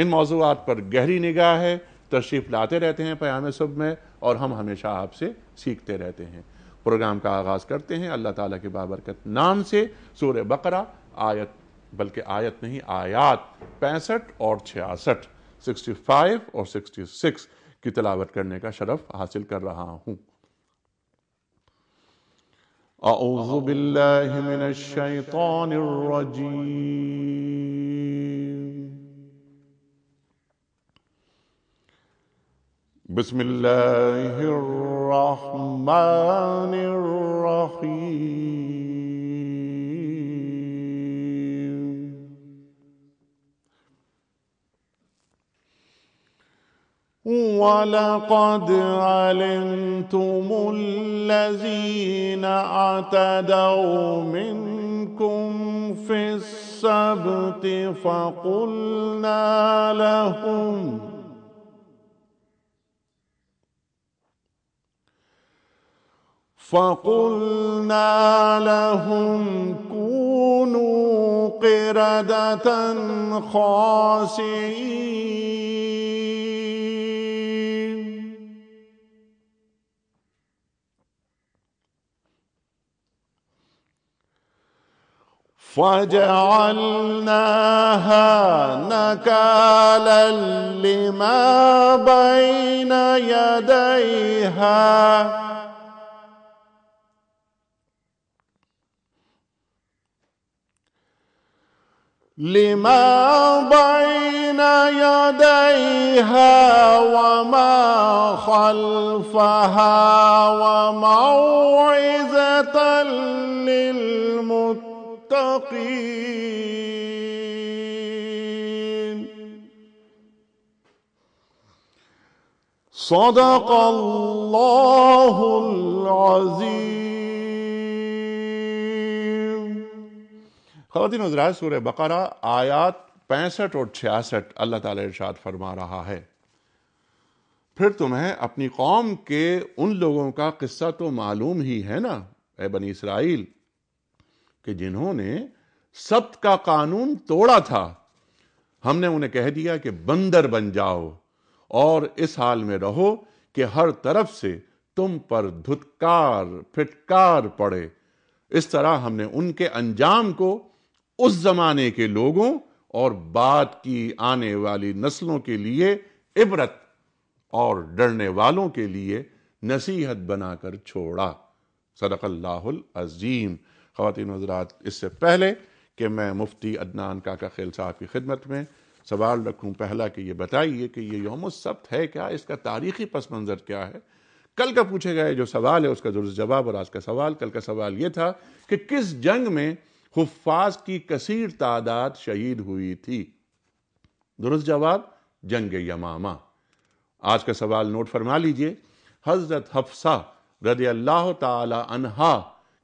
ان موضوعات پر گہری نگاہ ہے، تشریف لاتے رہتے ہیں پیام صبح میں، اور ہم ہمیشہ آپ سے سیکھتے رہتے ہیں۔ پروگرام کا آغاز کرتے ہیں اللہ تعالیٰ کے بابرکت نام سے، سورہ بقرہ آیت نہیں، آیات 65 اور 66، 65 اور 66 کی تلاوت کرنے کا شرف حاصل کر رہا ہوں۔ اعوذ باللہ من الشیطان الرجیم، بسم اللہ الرحمن الرحیم، وَلَقَدْ عَلِمْتُمُ الَّذِينَ اعْتَدَوْا مِنْكُمْ فِي السَّبْتِ فَقُلْنَا لَهُمْ كُونُوا قِرَدَةً خَاسِئِينَ، فَجَعَلْنَاهَا نَكَالًا لِمَا بَيْنَ يَدَيْهَا وَمَا خَلْفَهَا وَمَوْعِظَةً لِلْمُتَّقِينَ۔ صدق اللہ العظیم۔ خواتین حضرات، سورہ بقرہ آیات 65 اور 66 اللہ تعالیٰ ارشاد فرما رہا ہے، پھر تمہیں اپنی قوم کے ان لوگوں کا قصہ تو معلوم ہی ہے نا اے بنی اسرائیل، کہ جنہوں نے سبت کا قانون توڑا تھا، ہم نے انہیں کہہ دیا کہ بندر بن جاؤ اور اس حال میں رہو کہ ہر طرف سے تم پر دھتکار پھٹکار پڑے۔ اس طرح ہم نے ان کے انجام کو اس زمانے کے لوگوں اور بعد کی آنے والی نسلوں کے لیے عبرت اور ڈرنے والوں کے لیے نصیحت بنا کر چھوڑا۔ صدق اللہ العظیم۔ خواتین حضرات، اس سے پہلے کہ میں مفتی عدنان کاکا خیل صاحب کی خدمت میں سوال رکھوں، پہلا کہ یہ بتائیے کہ یہ یوم السبت ہے کیا، اس کا تاریخی پس منظر کیا ہے؟ کل کا پوچھے گئے جو سوال ہے اس کا درست جواب، اور آج کا سوال، کل کا سوال یہ تھا کہ کس جنگ میں حفاظ کی کثیر تعداد شہید ہوئی تھی؟ درست جواب جنگ یمامہ۔ آج کا سوال نوٹ فرما لیجئے، حضرت حفصہ رضی اللہ تعالی عنہا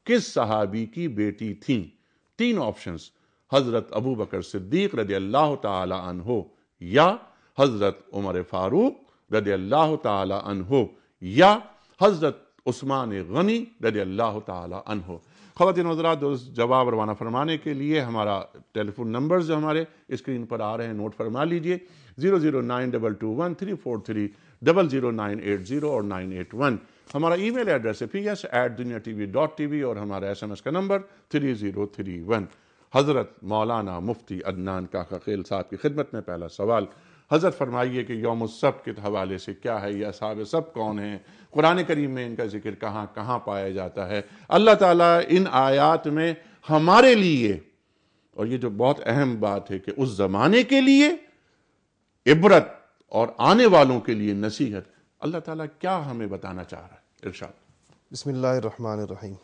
کس صحابی کی بیٹی تھیں؟ 3 آپشنز، حضرت ابو بکر صدیق رضی اللہ تعالی عنہ، یا حضرت عمر فاروق رضی اللہ تعالی عنہ، یا حضرت عثمان غنی رضی اللہ تعالی عنہ۔ خواتین حضرات، جواب روانہ فرمانے کے لیے ہمارا ٹیلی فون نمبرز جو ہمارے اسکرین پر آ رہے ہیں نوٹ فرما لیجئے، 009221343000980 اور 981۔ ہمارا ای میل ایڈریس ہے ps@duniatv.tv، اور ہمارا SMS کا نمبر 3031۔ حضرت مولانا مفتی عدنان کاکا خیل صاحب کی خدمت میں پہلا سوال، حضرت فرمائیے کہ یوم السبت کے حوالے سے کیا ہے، یہ اصحاب سبت کون ہیں، قرآن کریم میں ان کا ذکر کہاں کہاں پایا جاتا ہے؟ اللہ تعالیٰ ان آیات میں ہمارے لیے، اور یہ جو بہت اہم بات ہے کہ اس زمانے کے لیے عبرت اور آنے والوں کے لیے نصیحت، اللہ تعالیٰ کیا ہمیں بتانا چاہ رہا ہے؟ ارشاد۔ بسم اللہ الرحمن الرحیم۔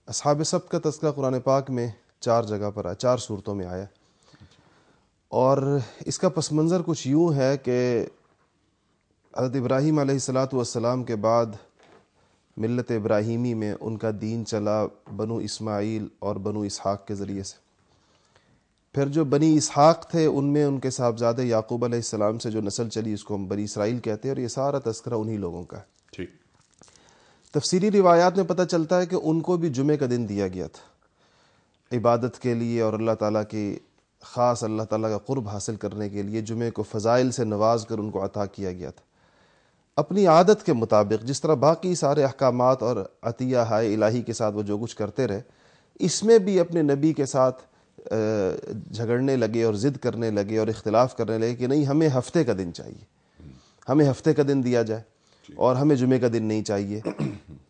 اصحاب سبت کا تذکرہ قرآن پاک میں 4 جگہ پر آیا، 4 صورتوں میں آیا، اور اس کا پس منظر کچھ یوں ہے کہ حضرت ابراہیم علیہ السلام کے بعد ملت ابراہیمی میں ان کا دین چلا بنو اسماعیل اور بنو اسحاق کے ذریعے سے۔ پھر جو بنی اسحاق تھے ان میں ان کے صاحبزادے یعقوب علیہ السلام سے جو نسل چلی اس کو ہم بنی اسرائیل کہتے ہیں، اور یہ سارا تذکرہ انہی لوگوں کا ہے۔ ٹھیک۔ تفسیری روایات میں پتہ چلتا ہے کہ ان کو بھی جمعے کا دن دیا گیا تھا عبادت کے لیے اور اللہ تعالیٰ کی خاص اللہ تعالیٰ کا قرب حاصل کرنے کے لیے جمعے کو فضائل سے نواز کر ان کو عطا کیا گیا تھا. اپنی عادت کے مطابق جس طرح باقی سارے احکامات اور عطیہ ہائے الہی کے ساتھ وہ جو کچھ کرتے رہے، اس میں بھی اپنے نبی کے ساتھ جھگڑنے لگے اور ضد کرنے لگے اور اختلاف کرنے لگے کہ نہیں، ہمیں ہفتے کا دن چاہیے، ہمیں ہفتے کا دن دیا جائے اور ہمیں جمعے کا دن نہیں چاہیے.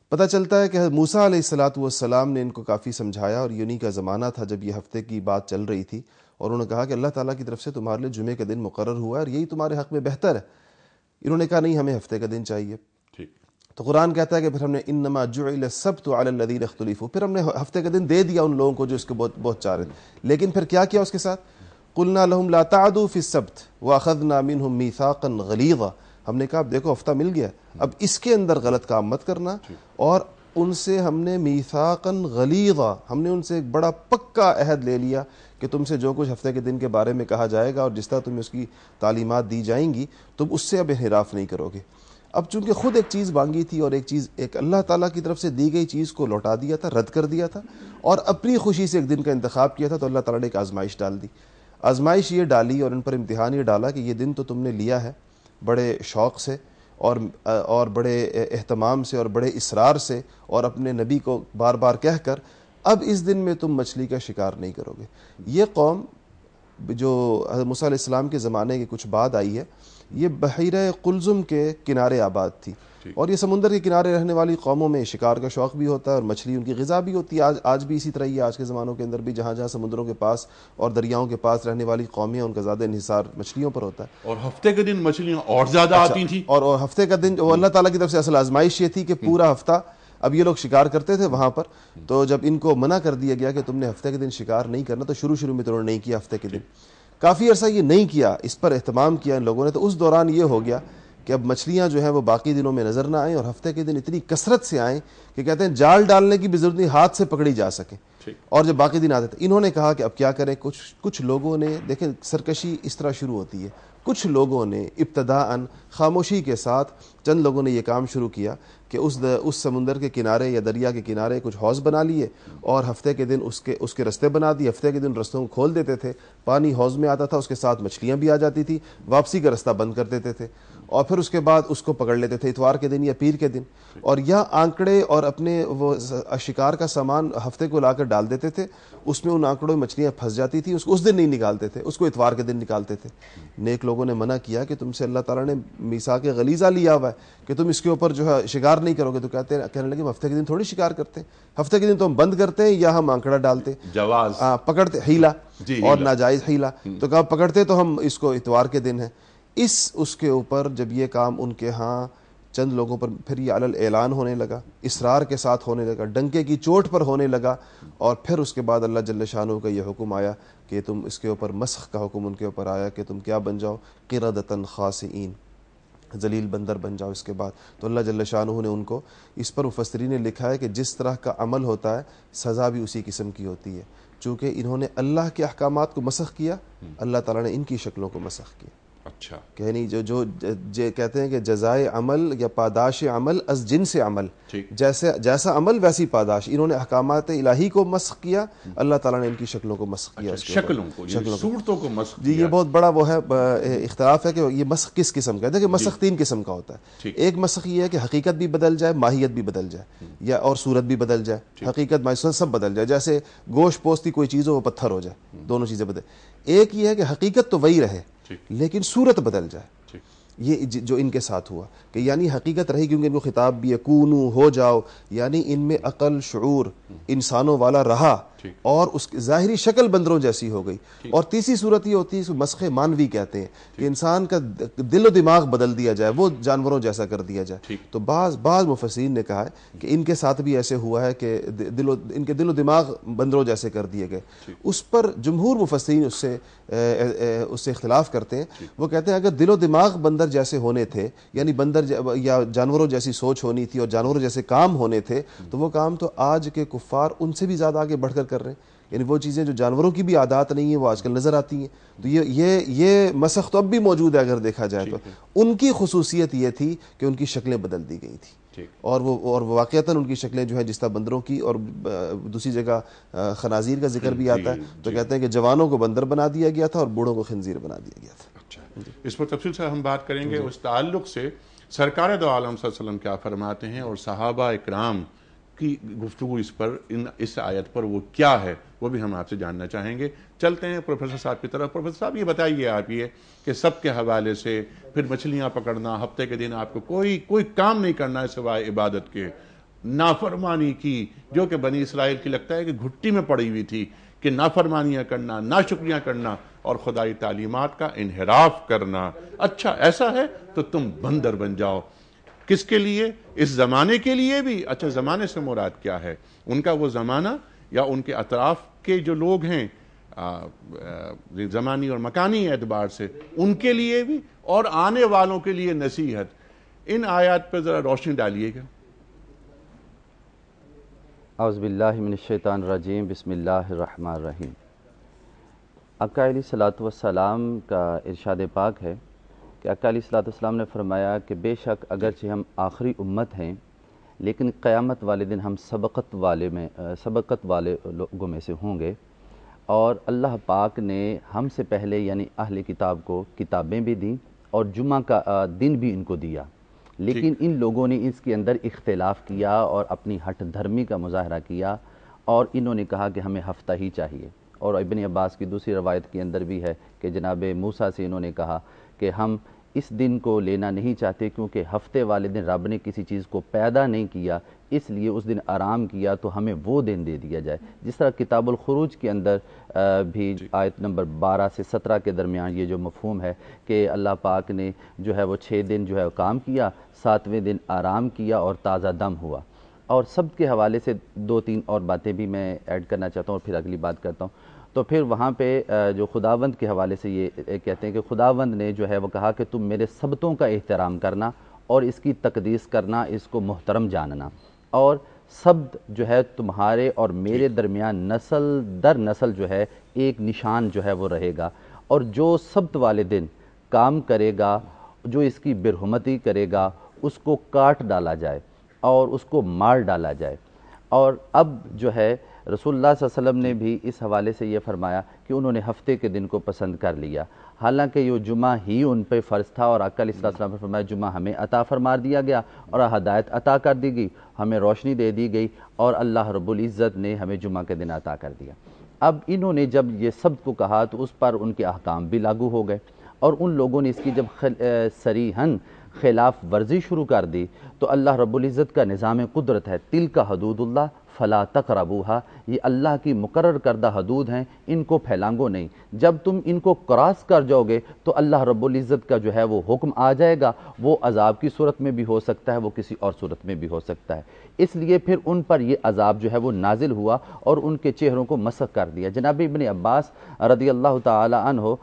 پتہ چلتا ہے کہ موسیٰ علیہ السلام نے ان کو کافی سمجھایا، اور انہی کا زمانہ تھا جب یہ ہفتے کی بات چل رہی تھی، اور انہوں نے کہا کہ اللہ تعالیٰ کی طرف سے تمہارے لیے جمعے کا دن مقرر ہوا ہے اور یہی تمہارے حق میں بہتر ہے. انہوں نے کہا نہیں، ہمیں ہفتے کا دن چاہیے. تو قرآن کہتا ہے کہ پھر ہم نے انما جعل السبت علی الذین اختلفوا، پھر ہم نے ہفتے کا دن دے دیا ان لوگوں کو جو اس کے بہت چاہ رہے تھے. لیکن پھر کیا کیا اس کے ساتھ؟ قلنا لهم لا تعدوا فی السبت واخذنا منهم میثاقا غلیظا. ہم نے کہا دیکھو ہفتہ مل گیا، اب اس کے اندر غلط کام مت کرنا. اور ان سے ہم نے میثاقا غلیظا، ہم نے ان سے ایک بڑا پکا عہد لے لیا کہ تم سے جو کچھ ہفتے کے دن کے بارے میں کہا جائے گا اور جس طرح تمہیں اس کی تعلیمات دی جائیں گی، تم اس سے اب انحراف نہیں کرو گے. اب چونکہ خود ایک چیز مانگی تھی اور ایک اللہ تعالیٰ کی طرف سے دی گئی چیز کو لوٹا دیا تھا، رد کر دیا تھا، اور اپنی خوشی سے ایک دن کا انتخاب کیا تھا، تو اللہ تعالیٰ نے ایک آزمائش ڈال دی. آزمائش یہ ڈالی اور ان پر امتحان یہ ڈالا کہ یہ دن تو تم نے لیا ہے بڑے شوق سے اور بڑے اہتمام سے اور بڑے اصرار سے اور اپنے نبی کو بار بار کہہ کر، اب اس دن میں تم مچھلی کا شکار نہیں کرو گے. یہ قوم جو حضرت موسیٰ علیہ السلام کے زمانے کے کچھ بعد آئی ہے، یہ بحیرہ قلزم کے کنارے آباد تھی، اور یہ سمندر کے کنارے رہنے والی قوموں میں شکار کا شوق بھی ہوتا ہے اور مچھلی ان کی غذا بھی ہوتی ہے. آج بھی اسی طرح ہی ہے. آج کے زمانوں کے اندر بھی جہاں جہاں سمندروں کے پاس اور دریاؤں کے پاس رہنے والی قومیں، ان کا زیادہ انحصار مچھلیوں پر ہوتا ہے. اور ہفتے کے دن مچھلیاں اور زیادہ آتی تھیں. اور ہفتے کا دن وہ اللہ تعالیٰ کی طرف سے اصل آزمائش یہ تھی کہ پورا ہفتہ، اب یہ لوگ شکار کرتے تھے وہاں پر، تو جب ان کو منع کر دیا گیا کہ تم نے ہفتے کے دن شکار نہیں کرنا، تو شروع میں تو انہوں نے نہیں کیا ہفتے کے دن. کافی عرصہ یہ نہیں کیا، اس پر اہتمام کیا ان لوگوں نے. تو اس دوران یہ ہو گیا کہ اب مچھلیاں جو ہیں وہ باقی دنوں میں نظر نہ آئیں، اور ہفتے کے دن اتنی کثرت سے آئیں کہ کہتے ہیں جال ڈالنے کی بھی ضرورت نہیں، ہاتھ سے پکڑی جا سکیں. اور جب باقی دن آتے تھے، انہوں نے کہا کہ اب کیا کریں. کچھ لوگوں نے، دیکھیں سرکشی اس طرح شروع ہوتی ہے، کچھ لوگوں نے ابتداءً خاموشی کے ساتھ چند لوگوں نے یہ کام شروع کیا کہ اس سمندر کے کنارے یا دریا کے کنارے کچھ حوض بنا لیے اور ہفتے کے دن اس کے رستے بنا دیے. ہفتے کے دن رستوں کو کھول دیتے تھے، پانی حوض میں آتا تھا، اس کے ساتھ مچھلیاں بھی آ جاتی تھی، واپسی کا رستہ بند کر دیتے تھے، اور پھر اس کے بعد اس کو پکڑ لیتے تھے اتوار کے دن یا پیر کے دن. اور یا آنکڑے اور اپنے وہ شکار کا سامان ہفتے کو لا کر ڈال دیتے تھے، اس میں ان آنکڑوں میں مچھلیاں پھنس جاتی تھیں، اس دن نہیں نکالتے تھے، اس کو اتوار کے دن نکالتے تھے. نیک لوگوں نے منع کیا کہ تم سے اللہ تعالیٰ نے میثاق غلیظہ لیا ہوا ہے کہ تم اس کے اوپر جو ہے شکار نہیں کرو گے. تو کہنے لگے ہفتے کے دن تھوڑی شکار کرتے ہیں، ہفتے کے دن تو ہم بند کرتے ہیں یا ہم آنکڑا ڈالتے، جواز پکڑتے، ہیلا اور ناجائز ہیلا. تو کہا پکڑتے تو ہم اس کو اتوار کے دن ہے. اس کے اوپر جب یہ کام ان کے ہاں چند لوگوں پر پھر یہ علل اعلان ہونے لگا، اصرار کے ساتھ ہونے لگا، ڈنکے کی چوٹ پر ہونے لگا، اور پھر اس کے بعد اللہ جل شانہ کا یہ حکم آیا کہ تم اس کے اوپر مسخ کا حکم ان کے اوپر آیا کہ تم کیا بن جاؤ، قردۃ خاسئین، ذلیل بندر بن جاؤ. اس کے بعد تو اللہ جل شانہ نے ان کو، اس پر مفسرین نے لکھا ہے کہ جس طرح کا عمل ہوتا ہے سزا بھی اسی قسم کی ہوتی ہے. چونکہ انہوں نے اللہ کے احکامات کو مسخ کیا، اللہ تعالیٰ نے ان کی شکلوں کو مسخ کیا. اچھا، کہ یعنی جو کہتے ہیں کہ جزائے عمل یا پاداش عمل از جنس عمل، جیسا عمل ویسی پاداش. انہوں نے احکامات الہی کو مسخ کیا، اللہ تعالیٰ نے ان کی شکلوں کو مسخ کیا. شکلوں کو، صورتوں کو مسخ جی. یہ بہت بڑا وہ ہے اختلاف ہے کہ یہ مسخ کس قسم کا ہے. دیکھیں مسخ 3 قسم کا ہوتا ہے. ایک مسخ یہ ہے کہ حقیقت بھی بدل جائے، ماہیت بھی بدل جائے، یا اور صورت بھی بدل جائے، حقیقت ماہیت سب بدل جائے. جیسے گوشت پوست کی کوئی چیز ہو وہ پتھر ہو جائے، دونوں چیزیں بدل. ایک یہ ہے کہ حقیقت تو وہی رہے لیکن صورت بدل جائے. یہ جو ان کے ساتھ ہوا کہ یعنی حقیقت رہی، کیونکہ ان کو خطاب بھی ہے کونو، ہو جاؤ، یعنی ان میں عقل شعور انسانوں والا رہا اور اس کی ظاہری شکل بندروں جیسی ہو گئی. اور تیسری صورت یہ ہوتی ہے اس کو مسخ مانوی کہتے ہیں کہ انسان کا دل و دماغ بدل دیا جائے، وہ جانوروں جیسا کر دیا جائے. تو بعض مفسرین نے کہا ہے کہ ان کے ساتھ بھی ایسے ہوا ہے کہ ان کے دل و دماغ بندروں جیسے کر دیے گئے. اس پر جمہور مفسرین اس سے اختلاف کرتے ہیں. وہ کہتے ہیں اگر دل و دماغ بندر جیسے ہونے تھے، یعنی بندر یا جانوروں جیسی سوچ ہونی تھی اور جانوروں جیسے کام ہونے تھے، تو وہ کام تو آج کے کفار ان سے بھی زیادہ آگے بڑھ کر رہے ہیں. یعنی وہ چیزیں جو جانوروں کی بھی عادات نہیں ہیں وہ آج کل نظر آتی ہیں. تو یہ مسخ تو اب بھی موجود ہے اگر دیکھا جائے تو. ان کی خصوصیت یہ تھی کہ ان کی شکلیں بدل دی گئی تھی. اور وہ واقعتاً ان کی شکلیں جو ہے جس طرح بندروں کی، اور دوسری جگہ خنازیر کا ذکر بھی آتا ہے، تو کہتے ہیں کہ جوانوں کو بندر بنا دیا گیا تھا اور بوڑھوں کو خنزیر بنا دیا گیا تھا۔ اچھا، اس پر تفصیل سے ہم بات کریں گے۔ اس تعلق سے سرکار دو عالم صلی اللہ علیہ وسلم کیا فرماتے ہیں اور صحابہ اکرام کی گفتگو اس پر، اس آیت پر وہ کیا ہے، وہ بھی ہم آپ سے جاننا چاہیں گے۔ چلتے ہیں پروفیسر صاحب کی طرف۔ پروفیسر صاحب یہ بتائیے آپ یہ کہ سب کے حوالے سے پھر مچھلیاں پکڑنا، ہفتے کے دن آپ کو کوئی کام نہیں کرنا ہے سوائے عبادت کے، نافرمانی کی، جو کہ بنی اسرائیل کی لگتا ہے کہ گھٹی میں پڑی ہوئی تھی، کہ نافرمانیاں کرنا، ناشکریاں کرنا اور خدائی تعلیمات کا انحراف کرنا۔ اچھا ایسا ہے تو تم بندر بن جاؤ۔ کس کے لیے؟ اس زمانے کے لیے بھی۔ اچھا زمانے سے مراد کیا ہے؟ ان کا وہ زمانہ یا ان کے اطراف کے جو لوگ ہیں زمانی اور مکانی اعتبار سے، ان کے لیے بھی اور آنے والوں کے لیے نصیحت۔ ان آیات پہ ذرا روشنی ڈالیے گا۔ اعوذ باللہ من الشیطان الرجیم، بسم اللہ الرحمن الرحیم۔ آقا علیہ الصلوۃ والسلام کا ارشاد پاک ہے کہ آقا علیہ الصلوۃ والسلام نے فرمایا کہ بے شک اگرچہ ہم آخری امت ہیں لیکن قیامت والے دن ہم سبقت والے لوگوں میں سے ہوں گے، اور اللہ پاک نے ہم سے پہلے یعنی اہل کتاب کو کتابیں بھی دیں اور جمعہ کا دن بھی ان کو دیا، لیکن ان لوگوں نے اس کے اندر اختلاف کیا اور اپنی ہٹ دھرمی کا مظاہرہ کیا، اور انہوں نے کہا کہ ہمیں ہفتہ ہی چاہیے۔ اور ابن عباس کی دوسری روایت کے اندر بھی ہے کہ جناب موسیٰ سے انہوں نے کہا کہ ہم اس دن کو لینا نہیں چاہتے کیونکہ ہفتے والے دن رب نے کسی چیز کو پیدا نہیں کیا، اس لیے اس دن آرام کیا تو ہمیں وہ دن دے دیا جائے۔ جس طرح کتاب الخروج کے اندر بھی آیت نمبر 12 سے 17 کے درمیان یہ جو مفہوم ہے کہ اللہ پاک نے جو ہے وہ 6 دن جو ہے کام کیا، 7ویں دن آرام کیا اور تازہ دم ہوا۔ اور سبت کے حوالے سے 2-3 اور باتیں بھی میں ایڈ کرنا چاہتا ہوں اور پھر اگلی بات کرتا ہوں۔ تو پھر وہاں پہ جو خداوند کے حوالے سے یہ کہتے ہیں کہ خداوند نے جو ہے وہ کہا کہ تم میرے سبتوں کا احترام کرنا اور اس کی تقدیس کرنا، اس کو محترم جاننا، اور سبت جو ہے تمہارے اور میرے درمیان نسل در نسل جو ہے ایک نشان جو ہے وہ رہے گا، اور جو سبت والے دن کام کرے گا، جو اس کی برحمتی کرے گا، اس کو کاٹ ڈالا جائے اور اس کو مار ڈالا جائے۔ اور اب جو ہے رسول اللہ صلی اللہ علیہ وسلم نے بھی اس حوالے سے یہ فرمایا کہ انہوں نے ہفتے کے دن کو پسند کر لیا، حالانکہ یہ جمعہ ہی ان پہ فرض تھا، اور آقا علیہ السلام نے فرمایا جمعہ ہمیں عطا فرما دیا گیا اور ہدایت عطا کر دی گئی، ہمیں روشنی دے دی گئی، اور اللہ رب العزت نے ہمیں جمعہ کے دن عطا کر دیا۔ اب انہوں نے جب یہ سبت کو کہا تو اس پر ان کے احکام بھی لاگو ہو گئے، اور ان لوگوں نے اس کی جب صریحاً خلاف ورزی شروع کر دی تو اللہ رب العزت کا نظام قدرت ہے، تلک حدود اللہ فلا تقربوها، یہ اللہ کی مقرر کردہ حدود ہیں، ان کو پھیلانگو نہیں۔ جب تم ان کو کراس کر جاؤ گے تو اللہ رب العزت کا جو ہے وہ حکم آ جائے گا، وہ عذاب کی صورت میں بھی ہو سکتا ہے، وہ کسی اور صورت میں بھی ہو سکتا ہے۔ اس لیے پھر ان پر یہ عذاب جو ہے وہ نازل ہوا اور ان کے چہروں کو مسخ کر دیا۔ جناب ابن عباس رضی اللہ تعالی عنہ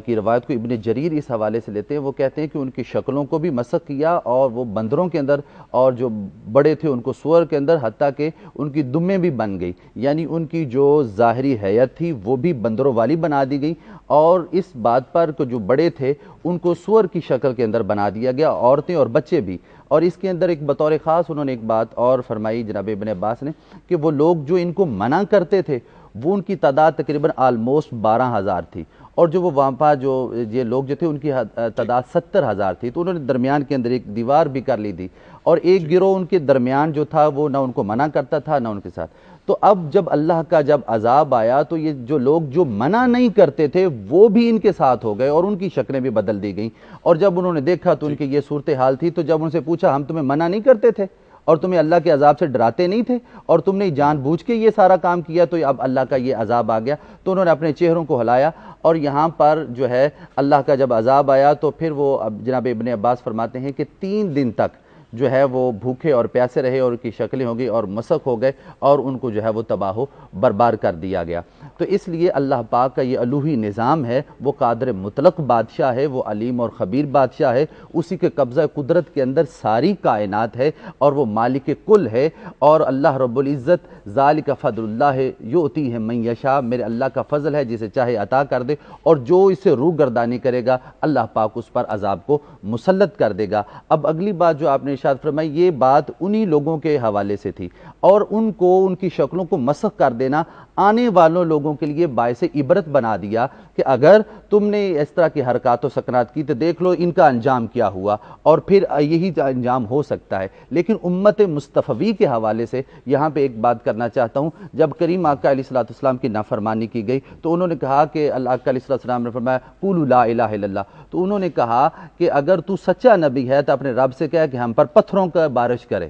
کی روایت کو ابن جریر اس حوالے سے لیتے ہیں، وہ کہتے ہیں کہ ان کی شکلوں کو بھی مسخ کیا، اور وہ بندروں کے اندر، اور جو بڑے تھے ان کو سور کے اندر، حتیٰ کہ ان کی دمیں بھی بن گئی، یعنی ان کی جو ظاہری حیت تھی وہ بھی بندروں والی بنا دی گئی، اور اس بات پر کہ جو بڑے تھے ان کو سور کی شکل کے اندر بنا دیا گیا، عورتیں اور بچے بھی۔ اور اس کے اندر ایک بطور خاص انہوں نے ایک بات اور فرمائی جناب ابن عباس نے کہ وہ لوگ جو ان کو منع کرتے تھے وہ ان کی تعداد تقریباً آلموسٹ 12,000 تھی، اور جو وہ وہاں پر جو یہ لوگ جو تھے ان کی تعداد 70,000 تھی، تو انہوں نے درمیان کے اندر ایک دیوار بھی کر لی تھی، اور ایک گروہ ان کے درمیان جو تھا وہ نہ ان کو منع کرتا تھا نہ ان کے ساتھ۔ تو اب جب اللہ کا جب عذاب آیا تو یہ جو لوگ جو منع نہیں کرتے تھے وہ بھی ان کے ساتھ ہو گئے، اور ان کی شکلیں بھی بدل دی گئیں، اور جب انہوں نے دیکھا تو ان کی یہ صورتحال تھی، تو جب ان سے پوچھا ہم تمہیں منع نہیں کرتے تھے اور تمہیں اللہ کے عذاب سے ڈراتے نہیں تھے، اور تم نے جان بوجھ کے یہ سارا کام کیا، تو اب اللہ کا یہ عذاب آ گیا۔ تو انہوں نے اپنے چہروں کو ہلایا، اور یہاں پر جو ہے اللہ کا جب عذاب آیا تو پھر وہ جناب ابن عباس فرماتے ہیں کہ 3 دن تک جو ہے وہ بھوکے اور پیاسے رہے، اور ان کی شکلیں ہو گئی اور مسخ ہو گئے، اور ان کو جو ہے وہ تباہ و برباد کر دیا گیا۔ تو اس لیے اللہ پاک کا یہ الوہی نظام ہے، وہ قادر مطلق بادشاہ ہے، وہ علیم اور خبیر بادشاہ ہے، اسی کے قبضہ قدرت کے اندر ساری کائنات ہے، اور وہ مالک کل ہے، اور اللہ رب العزت ذالک فضل اللہ یؤتی ہے من یشاء، میرے اللہ کا فضل ہے جسے چاہے عطا کر دے، اور جو اسے روح گردانی کرے گا اللہ پاک اس پر عذاب کو مسلط کر دے گا۔ اب اگلی بات جو آپ نے نے ارشاد فرمایا یہ بات انہی لوگوں کے حوالے سے تھی، اور ان کو ان کی شکلوں کو مسخ کر دینا آنے والوں لوگوں کے لیے باعث عبرت بنا دیا کہ اگر تم نے اس طرح کی حرکات و سکنات کی تو دیکھ لو ان کا انجام کیا ہوا، اور پھر یہی انجام ہو سکتا ہے۔ لیکن امت مصطفی کے حوالے سے یہاں پہ ایک بات کرنا چاہتا ہوں، جب کریم آقا علیہ السلام کی نافرمانی کی گئی تو انہوں نے کہا کہ اللہ آقا علیہ السلام نے فرمایا قولوا لا الہ الا اللہ، تو انہوں نے کہا کہ اگر تو سچا نبی ہے تو اپنے رب سے کہے کہ ہم پر پتھروں کا بارش کرے۔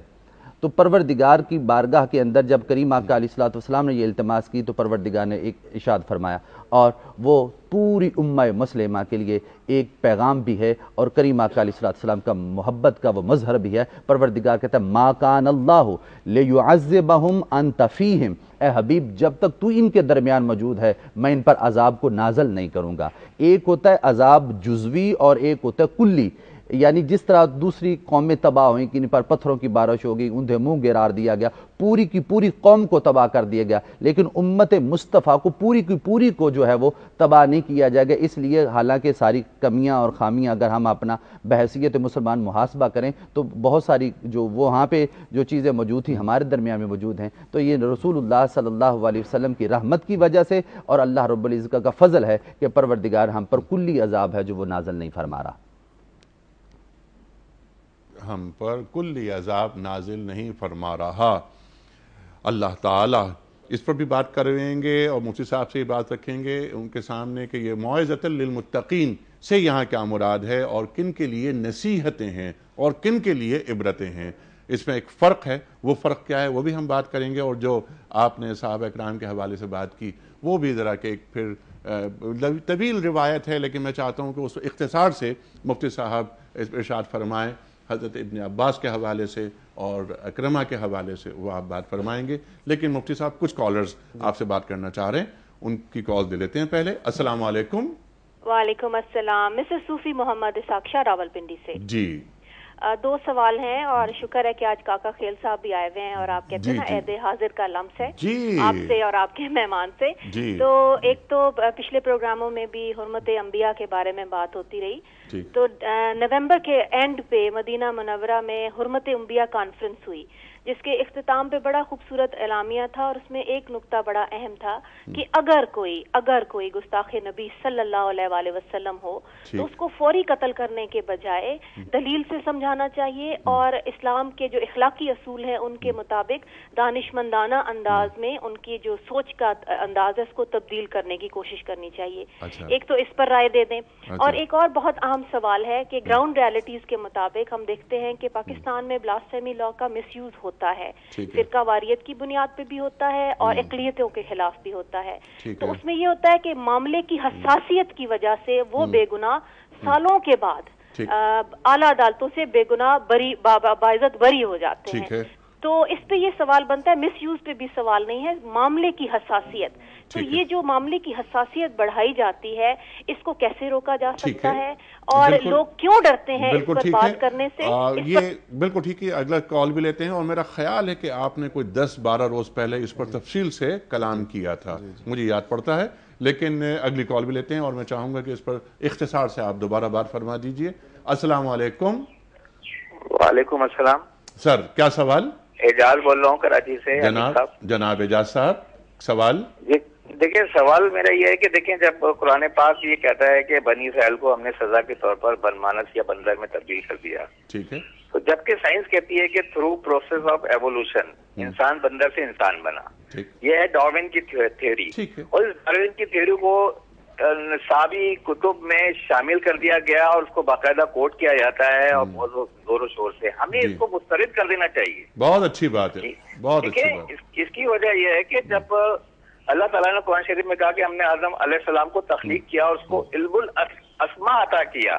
تو پروردگار کی بارگاہ کے اندر جب کریم آقا علیہ السلام نے یہ التماس کی تو پروردگار نے ایک ارشاد فرمایا، اور وہ پوری امہ مسلمہ کے لیے ایک پیغام بھی ہے اور کریم آقا علیہ السلام کا محبت کا وہ مظہر بھی ہے۔ پروردگار کہتا ہے ما کان اللہ لیعذبہم انت فیہم، اے حبیب جب تک تو ان کے درمیان موجود ہے میں ان پر عذاب کو نازل نہیں کروں گا۔ ایک ہوتا ہے عذاب جزوی اور ایک ہوتا ہے کلی، یعنی جس طرح دوسری قومیں تباہ ہوئیں کہ ان پر پتھروں کی بارش ہوگی، اندھے منہ گرار دیا گیا، پوری کی پوری قوم کو تباہ کر دیا گیا، لیکن امت مصطفیٰ کو پوری کی پوری کو جو ہے وہ تباہ نہیں کیا جائے گا۔ اس لیے حالانکہ ساری کمیاں اور خامیاں اگر ہم اپنا بحیثیت مسلمان محاسبہ کریں تو بہت ساری جو وہاں پہ جو چیزیں موجود تھیں ہمارے درمیان میں موجود ہیں، تو یہ رسول اللہ صلی اللہ علیہ وسلم کی رحمت کی وجہ سے اور اللہ رب العزت کا فضل ہے کہ پروردگار ہم پر کلی عذاب ہے جو وہ نازل نہیں فرما رہا، ہم پر کلی عذاب نازل نہیں فرما رہا۔ اللہ تعالیٰ اس پر بھی بات کریں گے اور مفتی صاحب سے یہ بات رکھیں گے ان کے سامنے کہ یہ موعظۃ للمتقین سے یہاں کیا مراد ہے اور کن کے لیے نصیحتیں ہیں اور کن کے لیے عبرتیں ہیں، اس میں ایک فرق ہے، وہ فرق کیا ہے وہ بھی ہم بات کریں گے، اور جو آپ نے صحابہ اکرام کے حوالے سے بات کی وہ بھی ذرا کہ ایک پھر طویل روایت ہے، لیکن میں چاہتا ہوں کہ اس اختصار سے مفتی صاحب ارشاد فرمائیں حضرت ابن عباس کے حوالے سے اور اکرمہ کے حوالے سے، وہ آپ بات فرمائیں گے۔ لیکن مفتی صاحب کچھ کالرز آپ سے بات کرنا چاہ رہے ہیں، ان کی کال دے لیتے ہیں پہلے۔ السلام علیکم۔ وعلیکم السلام، مسز صوفی محمد اساقشہ راولپنڈی سے۔ جی دو سوال ہیں اور شکر ہے کہ آج کاکا خیل صاحب بھی آئے ہوئے ہیں اور آپ کہتے ہیں نا جی عہد حاضر کا لمس ہے جی آپ سے اور آپ کے مہمان سے۔ جی تو ایک تو پچھلے پروگراموں میں بھی حرمت انبیاء کے بارے میں بات ہوتی رہی، ٹھیک تو نومبر کے اینڈ پہ مدینہ منورہ میں حرمت انبیاء کانفرنس ہوئی جس کے اختتام پہ بڑا خوبصورت اعلامیہ تھا، اور اس میں ایک نقطہ بڑا اہم تھا کہ اگر کوئی گستاخ نبی صلی اللہ علیہ وآلہ وسلم ہو تو اس کو فوری قتل کرنے کے بجائے دلیل سے سمجھانا چاہیے، اور اسلام کے جو اخلاقی اصول ہیں ان کے مطابق دانشمندانہ انداز میں ان کی جو سوچ کا انداز ہے اس کو تبدیل کرنے کی کوشش کرنی چاہیے۔ ایک تو اس پر رائے دے دیں، اور ایک اور بہت اہم سوال ہے کہ گراؤنڈ ریالٹیز کے مطابق ہم دیکھتے ہیں کہ پاکستان میں بلاسفیمی لا کا مس یوز ہوتا ہے، فرقہ واریت کی بنیاد پہ بھی ہوتا ہے اور اقلیتوں کے خلاف بھی ہوتا ہے۔ تو اس میں یہ ہوتا ہے کہ معاملے کی حساسیت کی وجہ سے وہ بے گناہ سالوں کے بعد اعلیٰ عدالتوں سے بے گناہ باعزت بری ہو جاتے ہیں۔ تو اس پہ یہ سوال بنتا ہے، مس یوز پہ بھی سوال نہیں ہے، معاملے کی حساسیت، تو یہ جو معاملے کی حساسیت بڑھائی جاتی ہے اس کو کیسے روکا جا سکتا ہے اور لوگ کیوں ڈرتے ہیں اس پر بات کرنے سے؟ یہ بالکل ٹھیک ہے، اگلا کال بھی لیتے ہیں، اور میرا خیال ہے کہ آپ نے کوئی 10-12 روز پہلے اس پر تفصیل سے کلام کیا تھا، مجھے یاد پڑتا ہے، لیکن اگلی کال بھی لیتے ہیں اور میں چاہوں گا کہ اس پر اختصار سے آپ دوبارہ بات فرما دیجئے۔ السلام علیکم۔ وعلیکم السلام سر کیا سوال؟ اعجاز بول رہا ہوں کراچی سے۔ جناب اعجاز صاحب سوال؟ دیکھیں سوال میرا یہ ہے کہ دیکھیں جب قرآن پاک یہ کہتا ہے کہ بنی اسرائیل کو ہم نے سزا کے طور پر بنمانس یا بندر میں تبدیل کر دیا، ٹھیک ہے، تو جبکہ سائنس کہتی ہے کہ تھرو پروسیس آف ایوولوشن انسان بندر سے انسان بنا، یہ ہے ڈارون کی تھیوری، اور اس ڈارون کی تھیوری کو نصابی کتب میں شامل کر دیا گیا اور اس کو باقاعدہ کوٹ کیا جاتا ہے اور بہت زور و شور سے، ہمیں اس کو مسترد کر دینا چاہیے۔ بہت اچھی بات ہے، بہت اچھی بات۔ اس کی وجہ یہ ہے کہ جب اللہ تعالیٰ نے قرآن شریف میں کہا کہ ہم نے آدم علیہ السلام کو تخلیق کیا اور اس کو علم الاسماء عطا کیا،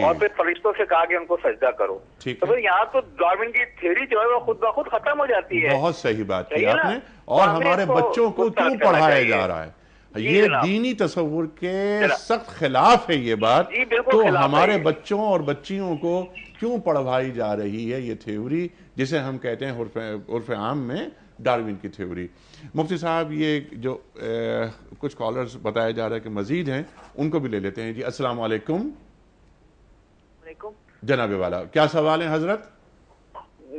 اور پھر فرشتوں سے کہا کہ ان کو سجدہ کرو، تو پھر یہاں تو ڈارون کی تھیوری جو ہے وہ خود بخود ختم ہو جاتی ہے۔ بہت صحیح بات کی آپ نے، اور ہمارے بچوں کو کیوں پڑھایا جا رہا ہے؟ یہ دینی تصور کے سخت خلاف ہے یہ بات، تو ہمارے بچوں اور بچیوں کو کیوں پڑھوائی جا رہی ہے یہ تھیوری جسے ہم کہتے ہیں عرف عام میں ڈارون کی تھیوری؟ مفتی صاحب یہ جو کچھ کالرز بتایا جا رہا ہے کہ مزید ہیں ان کو بھی لے لیتے ہیں۔ جی السلام علیکم۔ جناب والا کیا سوال ہے حضرت؟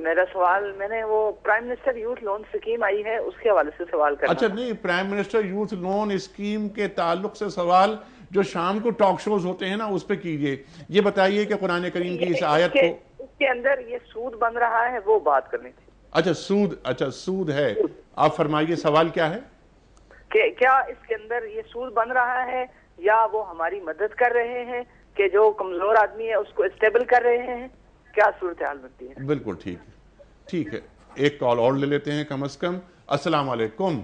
میرا سوال میں نے وہ prime minister youth loan scheme آئی ہے اس کے حوالے سے سوال کرنا. اچھا نہیں، prime minister youth loan scheme کے تعلق سے سوال جو شام کو ٹاک شوز ہوتے ہیں نا اس پہ کیجئے. یہ بتائیے کہ قرآن کریم کی اس آیت کو اس کے اندر یہ سود بن رہا ہے وہ بات کرنی تھی. اچھا سود ہے. آپ فرمائیے سوال کیا ہے؟ کہ کیا اس کے اندر یہ سود بن رہا ہے یا وہ ہماری مدد کر رہے ہیں کہ جو کمزور آدمی ہے اس کو اسٹیبل کر رہے ہیں؟ کیا صورتحال بنتی ہے؟ بالکل ٹھیک ہے. ایک کال اور لے لیتے ہیں کم از کم. السلام علیکم.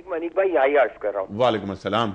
منیک بھائی یہی عرض کر رہا ہوں. وعلیکم السلام.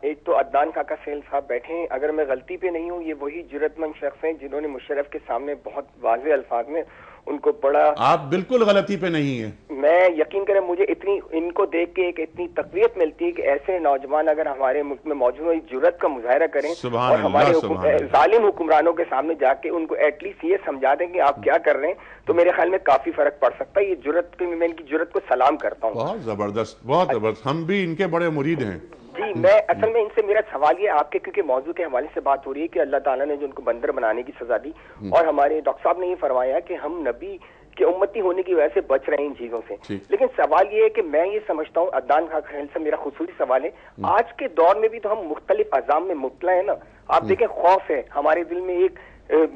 ایک تو عدنان کاکا سیل صاحب بیٹھے ہیں، اگر میں غلطی پہ نہیں ہوں یہ وہی جرأت مند شخص ہیں جنہوں نے مشرف کے سامنے بہت واضح الفاظ میں ان کو پڑھا. آپ بالکل غلطی پہ نہیں ہیں. میں یقین کریں مجھے ان کو دیکھ کے ایک اتنی تقویت ملتی ہے کہ ایسے نوجوان اگر ہمارے ملک میں موجود ہو جرأت کا مظاہرہ کریں اور ہمارے ظالم حکمرانوں کے سامنے جا کے ان کو ایٹ لیسٹ یہ سمجھا دیں کہ آپ کیا کر رہے ہیں تو میرے خیال میں کافی فرق پڑ سکتا ہے. یہ جرأت پہ میں ان کی جرأت کو سلام کرتا ہوں. بہت زبردست. ہم بھی ان کے بڑے مرید ہیں. جی میں اصل میں ان سے میرا سوال یہ آپ کے کیونکہ موضوع کے حوالے سے بات ہو رہی ہے کہ اللہ تعالیٰ نے جو ان کو بندر بنانے کی سزا دی اور ہمارے ڈاکٹر صاحب نے یہ فرمایا کہ ہم نبی کے امتی ہونے کی وجہ سے بچ رہے ہیں ان چیزوں سے. لیکن سوال یہ ہے کہ میں یہ سمجھتا ہوں عدنان کا خیال سے میرا خصوصی سوال ہے، آج کے دور میں بھی تو ہم مختلف عذاب میں مبتلا ہیں نا. آپ دیکھیں خوف ہے ہمارے دل میں، ایک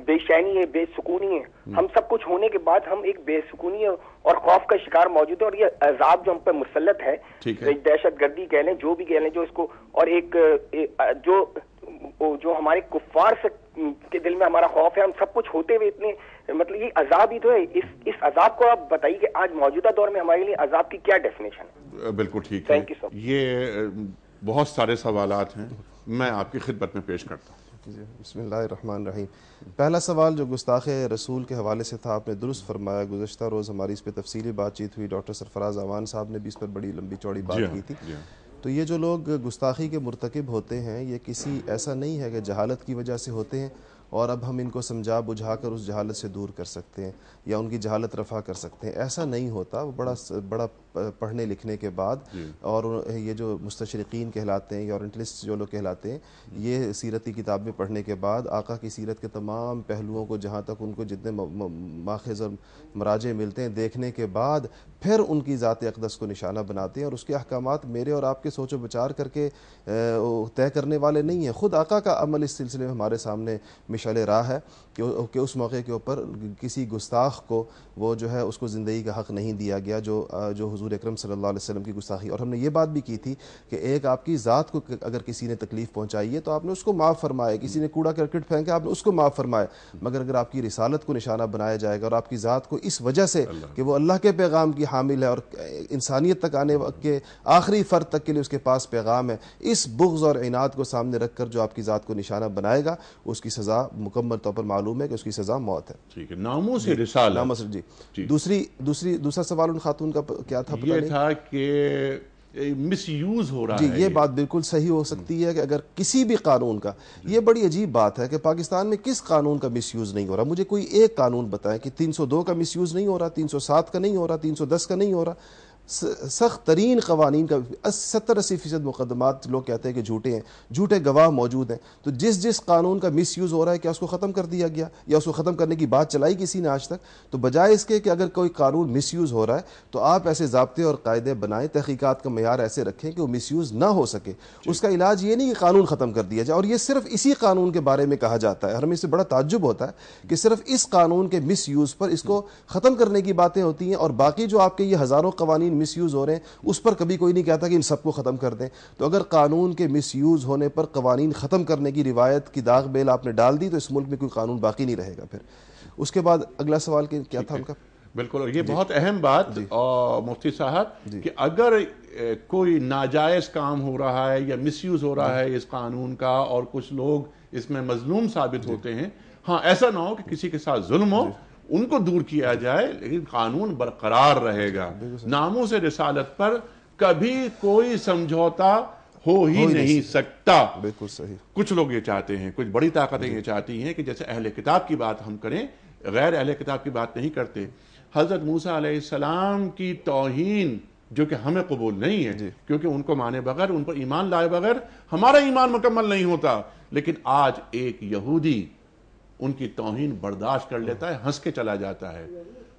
بے چینی ہے، بے سکونی ہے. ہم سب کچھ ہونے کے بعد ہم ایک بے سکونی اور خوف کا شکار موجود ہے اور یہ عذاب جو ہم پہ مسلط ہے دہشت گردی کہہ لیں جو بھی کہہ لیں جو اس کو، اور ایک جو ہمارے کفار سے کے دل میں ہمارا خوف ہے، ہم سب کچھ ہوتے ہوئے اتنے مطلب یہ عذاب ہی تو ہے. اس عذاب کو آپ بتائیے کہ آج موجودہ دور میں ہمارے لیے عذاب کی کیا ڈیفینیشن ہے؟ بالکل ٹھیک ہے. یہ بہت سارے سوالات ہیں، میں آپ کی خدمت میں پیش کرتا ہوں. بسم اللہ الرحمن الرحیم. پہلا سوال جو گستاخ رسول کے حوالے سے تھا آپ نے درست فرمایا. گزشتہ روز ہماری اس پہ تفصیلی بات چیت ہوئی، ڈاکٹر سرفراز اعوان صاحب نے بھی اس پر بڑی لمبی چوڑی بات کی تھی. تو یہ جو لوگ گستاخی کے مرتکب ہوتے ہیں یہ کسی ایسا نہیں ہے کہ جہالت کی وجہ سے ہوتے ہیں اور اب ہم ان کو سمجھا بجھا کر اس جہالت سے دور کر سکتے ہیں یا ان کی جہالت رفع کر سکتے ہیں. ایسا نہیں ہوتا. وہ بڑا پڑھنے لکھنے کے بعد اور یہ جو مستشرقین کہلاتے ہیں یا اورینٹلسٹ جو لوگ کہلاتے ہیں یہ سیرتی کتابیں پڑھنے کے بعد آقا کی سیرت کے تمام پہلوؤں کو جہاں تک ان کو جتنے ماخذ اور مراجع ملتے ہیں دیکھنے کے بعد پھر ان کی ذات اقدس کو نشانہ بناتے ہیں اور اس کے احکامات میرے اور آپ کے سوچ و بچار کر کے طے کرنے والے نہیں ہیں. خود آقا کا عمل اس سلسلے میں ہمارے سامنے مشعل راہ ہے کہ اس موقع کے اوپر کسی گستاخ کو وہ جو ہے اس کو زندگی کا حق نہیں دیا گیا جو حضور اکرم صلی اللہ علیہ وسلم کی گستاخی. اور ہم نے یہ بات بھی کی تھی کہ ایک آپ کی ذات کو اگر کسی نے تکلیف پہنچائی ہے تو آپ نے اس کو معاف فرمایا، کسی نے کوڑا کرکٹ پھینکا آپ نے اس کو معاف فرمایا، مگر اگر آپ کی رسالت کو نشانہ بنایا جائے گا اور آپ کی ذات کو اس وجہ سے کہ وہ اللہ کے پیغام کی حامل ہے اور انسانیت تک آنے کے آخری فرد تک کے لیے اس کے پاس پیغام ہے، اس بغض اور عناد کو سامنے رکھ کر جو آپ کی ذات کو نشانہ بنائے گا اس کی سزا مکمل طور پر معلوم ہے کہ اس کی سزا موت ہے. ٹھیک ہے. ناموس رسالت. ناموس. جی دوسرا سوال ان خاتون کا کیا تھا؟ یہ تھا کہ مس یوز ہو رہا ہے. جی یہ بات بالکل صحیح ہو سکتی ہے کہ اگر کسی بھی قانون کا، یہ بڑی عجیب بات ہے کہ پاکستان میں کس قانون کا مس یوز نہیں ہو رہا. مجھے کوئی ایک قانون بتائیں کہ 302 کا مس یوز نہیں ہو رہا، 307 کا نہیں ہو رہا، 310 کا نہیں ہو رہا. سخت ترین قوانین کا 70-80% مقدمات لوگ کہتے ہیں کہ جھوٹے ہیں، جھوٹے گواہ موجود ہیں. تو جس قانون کا مس یوز ہو رہا ہے کیا اس کو ختم کر دیا گیا یا اس کو ختم کرنے کی بات چلائی کسی نے آج تک؟ تو بجائے اس کے کہ اگر کوئی قانون مس یوز ہو رہا ہے تو آپ ایسے ضابطے اور قاعدے بنائیں، تحقیقات کا معیار ایسے رکھیں کہ وہ مس یوز نہ ہو سکے. اس کا علاج یہ نہیں کہ قانون ختم کر دیا جائے. اور یہ صرف اسی قانون کے بارے میں کہا جاتا ہے. ہمیں اس سے بڑا تعجب ہوتا ہے کہ صرف اس قانون کے مس یوز پر اس کو ختم کرنے کی باتیں ہوتی ہیں اور باقی جو آپ کے یہ ہزاروں قوانین مس یوز ہو رہے ہیں اس پر کبھی کوئی نہیں کہتا کہ ان سب کو ختم کر دیں. تو اگر قانون کے مس یوز ہونے پر قوانین ختم کرنے کی روایت کی داغ بیل آپ نے ڈال دی تو اس ملک میں کوئی قانون باقی نہیں رہے گا. پھر اس کے بعد اگلا سوال کیا تھا ان کا؟ بالکل. اور یہ بہت اہم بات مفتی صاحب کہ اگر کوئی ناجائز کام ہو رہا ہے یا مس یوز ہو رہا ہے اس قانون کا اور کچھ لوگ اس میں مظلوم ثابت ہوتے ہیں، ہاں ایسا نہ ہو کہ کسی کے ساتھ ظلم ہو، ان کو دور کیا جائے لیکن قانون برقرار رہے گا. ناموس رسالت پر کبھی کوئی سمجھوتا ہو ہی نہیں سکتا. بالکل صحیح. کچھ لوگ یہ چاہتے ہیں، کچھ بڑی طاقتیں یہ چاہتی ہیں کہ جیسے اہل کتاب کی بات ہم کریں، غیر اہل کتاب کی بات نہیں کرتے. حضرت موسیٰ علیہ السلام کی توہین جو کہ ہمیں قبول نہیں ہے کیونکہ ان کو مانے بغیر، ان پر ایمان لائے بغیر ہمارا ایمان مکمل نہیں ہوتا. لیکن آج ایک یہودی ان کی توہین برداشت کر لیتا ہے، ہنس کے چلا جاتا ہے.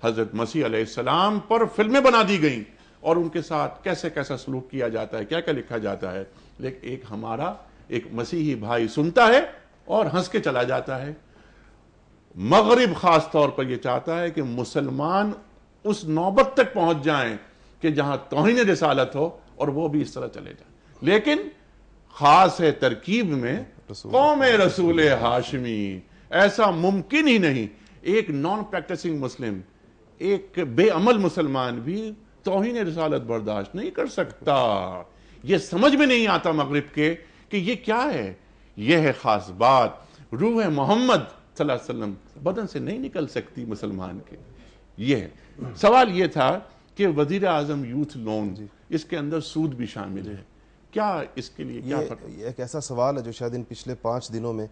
حضرت مسیح علیہ السلام پر فلمیں بنا دی گئیں اور ان کے ساتھ کیسے کیسا سلوک کیا جاتا ہے، کیا کیا لکھا جاتا ہے، لیکن ایک ہمارا ایک مسیحی بھائی سنتا ہے اور ہنس کے چلا جاتا ہے۔ مغرب خاص طور پر یہ چاہتا ہے کہ مسلمان اس نوبت تک پہنچ جائیں کہ جہاں توہین رسالت ہو اور وہ بھی اس طرح چلے جائیں، لیکن خاص ہے ترکیب میں قوم رسول ہاشمی، ایسا ممکن ہی نہیں۔ ایک نان پریکٹسنگ مسلم، ایک بے عمل مسلمان بھی توہین رسالت برداشت نہیں کر سکتا۔ یہ سمجھ میں نہیں آتا مغرب کے کہ یہ کیا ہے۔ یہ ہے خاص بات، روح محمد صلی اللہ علیہ وسلم بدن سے نہیں نکل سکتی مسلمان کے۔ یہ ہے سوال یہ تھا کہ وزیر اعظم یوتھ لون، اس کے اندر سود بھی شامل ہے، کیا اس کے لیے کیا فرق؟ یہ ایک ایسا سوال ہے جو شاید ان پچھلے 5 دنوں میں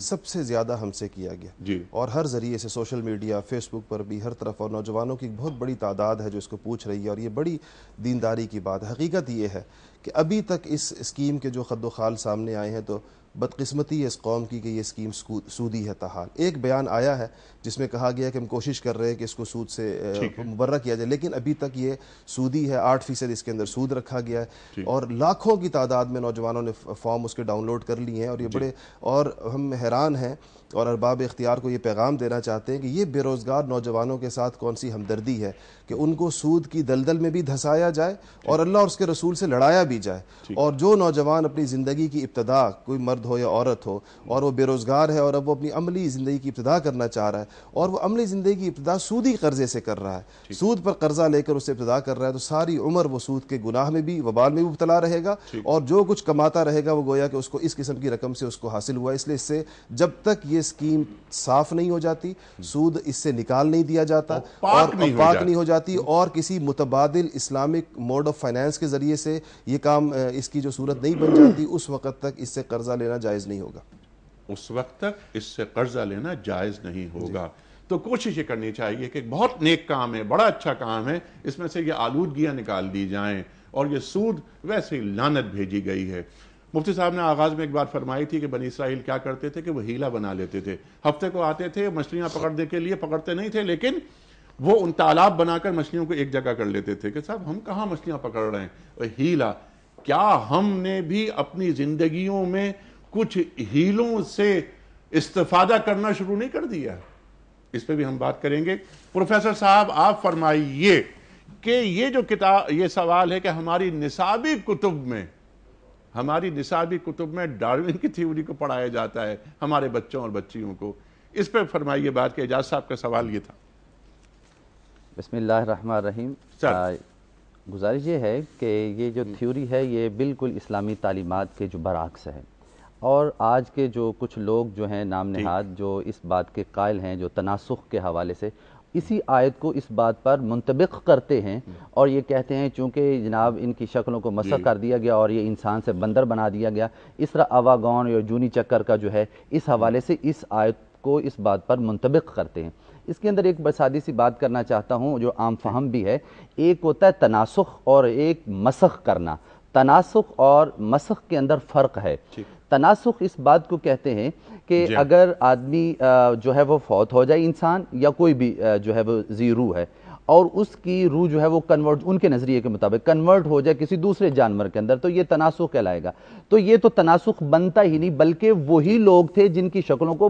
سب سے زیادہ ہم سے کیا گیا، اور ہر ذریعے سے سوشل میڈیا، فیس بک پر بھی، ہر طرف، اور نوجوانوں کی بہت بڑی تعداد ہے جو اس کو پوچھ رہی ہے، اور یہ بڑی دینداری کی بات ہے۔ حقیقت یہ ہے کہ ابھی تک اس اسکیم کے جو خد و خال سامنے آئے ہیں تو بدقسمتی ہے اس قوم کی کہ یہ اسکیم سودی ہے تاحال۔ ایک بیان آیا ہے جس میں کہا گیا کہ ہم کوشش کر رہے ہیں کہ اس کو سود سے مبرہ کیا جائے، لیکن ابھی تک یہ سودی ہے۔ 8% اس کے اندر سود رکھا گیا ہے، اور لاکھوں کی تعداد میں نوجوانوں نے فارم اس کے ڈاؤن لوڈ کر لیے ہیں، اور یہ بڑے، اور ہم حیران ہیں اور ارباب اختیار کو یہ پیغام دینا چاہتے ہیں کہ یہ بے روزگار نوجوانوں کے ساتھ کون سی ہمدردی ہے کہ ان کو سود کی دلدل میں بھی دھسایا جائے اور اللہ اور اس کے رسول سے لڑایا بھی جائے۔ اور جو نوجوان اپنی زندگی کی ابتدا، کوئی مرد ہو یا عورت ہو، اور وہ بے روزگار ہے اور اب وہ اپنی عملی زندگی کی ابتدا کرنا چاہ رہا ہے، اور وہ عملی زندگی کی ابتدا سودی قرضے سے کر رہا ہے، سود پر قرضہ لے کر اسے ابتدا کر رہا ہے، تو ساری عمر وہ سود کے گناہ میں بھی، وبال میں بھی مبتلا رہے گا، اور جو کچھ کماتا رہے گا وہ گویا کہ اس کو اس قسم کی رقم سے اس کو حاصل ہوا۔ اس لیے اس سے جب تک یہ اسکیم صاف نہیں ہو جاتی، سود اس سے نکال نہیں دیا جاتا اور پاک نہیں ہو جاتی، اور کسی متبادل اسلامک موڈ آف فائنانس کے ذریعے سے یہ کام، اس کی جو صورت نہیں بن جاتی، اس وقت تک اس سے قرضہ لینا جائز نہیں ہوگا۔ اس وقت تک اس سے قرضہ لینا جائز نہیں ہوگا۔ تو کوشش یہ کرنی چاہیے کہ بہت نیک کام ہے، بڑا اچھا کام ہے، اس میں سے یہ آلودگیاں نکال دی جائیں، اور یہ سود ویسے ہی لعنت بھیجی گئی ہے۔ مفتی صاحب نے آغاز میں ایک بات فرمائی تھی کہ بنی اسرائیل کیا کرتے تھے کہ وہ ہیلہ بنا لیتے تھے، ہفتے کو آتے تھے مچھلیاں پکڑنے کے لیے، پکڑتے نہیں تھے، لیکن وہ ان تالاب بنا کر مچھلیوں کو ایک جگہ کر لیتے تھے کہ صاحب ہم کہاں مچھلیاں پکڑ رہے ہیں، ہیلہ۔ کیا ہم نے بھی اپنی زندگیوں میں کچھ ہیلوں سے استفادہ کرنا شروع نہیں کر دیا؟ اس پہ بھی ہم بات کریں گے۔ پروفیسر صاحب آپ فرمائیے کہ یہ جو کتاب، یہ سوال ہے کہ ہماری نصابی کتب میں ڈارون کی تھیوری کو پڑھایا جاتا ہے ہمارے بچوں اور بچیوں کو، اس پہ فرمائیے بات کہ اعجاز صاحب کا سوال یہ تھا۔ بسم اللہ الرحمن الرحیم۔ گزارش یہ ہے کہ یہ جو تھیوری ہے یہ بالکل اسلامی تعلیمات کے جو برعکس ہے، اور آج کے جو کچھ لوگ جو ہیں نام نہاد جو اس بات کے قائل ہیں، جو تناسخ کے حوالے سے اسی آیت کو اس بات پر منطبق کرتے ہیں، اور یہ کہتے ہیں چونکہ جناب ان کی شکلوں کو مسخ کر دیا گیا اور یہ انسان سے بندر بنا دیا گیا، اس طرح آواگون یا جونی چکر کا جو ہے اس حوالے سے اس آیت کو اس بات پر منطبق کرتے ہیں۔ اس کے اندر ایک سادی سی بات کرنا چاہتا ہوں جو عام فہم بھی ہے۔ ایک ہوتا ہے تناسخ اور ایک مسخ کرنا۔ تناسخ اور مسخ کے اندر فرق ہے۔ تناسخ اس بات کو کہتے ہیں کہ اگر آدمی جو ہے وہ فوت ہو جائے، انسان یا کوئی بھی جو ہے وہ ذی روح ہے، اور اس کی روح جو ہے وہ کنورٹ، ان کے نظریے کے مطابق کنورٹ ہو جائے کسی دوسرے جانور کے اندر، تو یہ تناسخ کہلائے گا۔ تو یہ تو تناسخ بنتا ہی نہیں، بلکہ وہی لوگ تھے جن کی شکلوں کو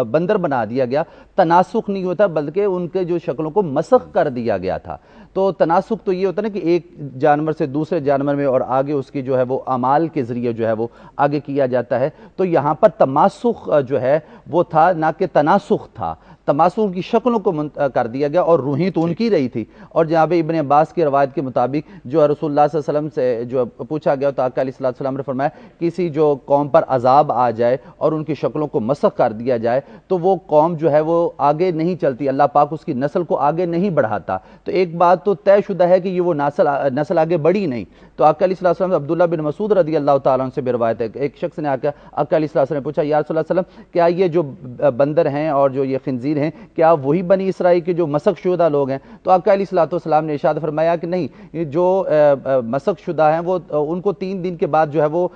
بندر بنا دیا گیا۔ تناسخ نہیں ہوتا بلکہ ان کے جو شکلوں کو مسخ کر دیا گیا تھا۔ تو تناسخ تو یہ ہوتا ہے نا کہ ایک جانور سے دوسرے جانور میں اور آگے اس کی جو ہے وہ اعمال کے ذریعے جو ہے وہ آگے کیا جاتا ہے۔ تو یہاں پر تماسخ جو ہے وہ تھا، نہ کہ تناسخ تھا۔ تماسخ کی شکلوں کو کر دیا گیا اور روحیں تو ان کی رہی تھی۔ اور جناب ابن عباس کی روایت کے مطابق جو رسول اللہ صلی اللہ علیہ وسلم سے جو پوچھا گیا تو آقا علیہ السلام نے فرمایا کسی جو قوم پر عذاب آ جائے اور ان کی شکلوں کو مسخ کر دیا جائے تو وہ قوم جو ہے وہ آگے نہیں چلتی، اللہ پاک اس کی نسل کو آگے نہیں بڑھاتا۔ تو ایک بات تو طے شدہ ہے کہ یہ وہ نسل آگے بڑھی نہیں۔ تو آقا علیہ السلام سے عبداللہ بن مسعود رضی اللہ تعالیٰ عنہ سے بھی روایت ہے، ایک شخص نے آقا علیہ السلام نے پوچھا یا رسول اللہ صلی اللہ علیہ وسلم کیا یہ جو بندر ہیں اور جو یہ خنزیر ہیں کیا وہی بنی اسرائیل کے جو مسخ شدہ لوگ ہیں؟ تو آقا علیہ الصلوۃ والسلام نے ارشاد فرمایا کہ نہیں، جو مسخ شدہ ہیں وہ ان کو 3 دن کے بعد جو ہے وہ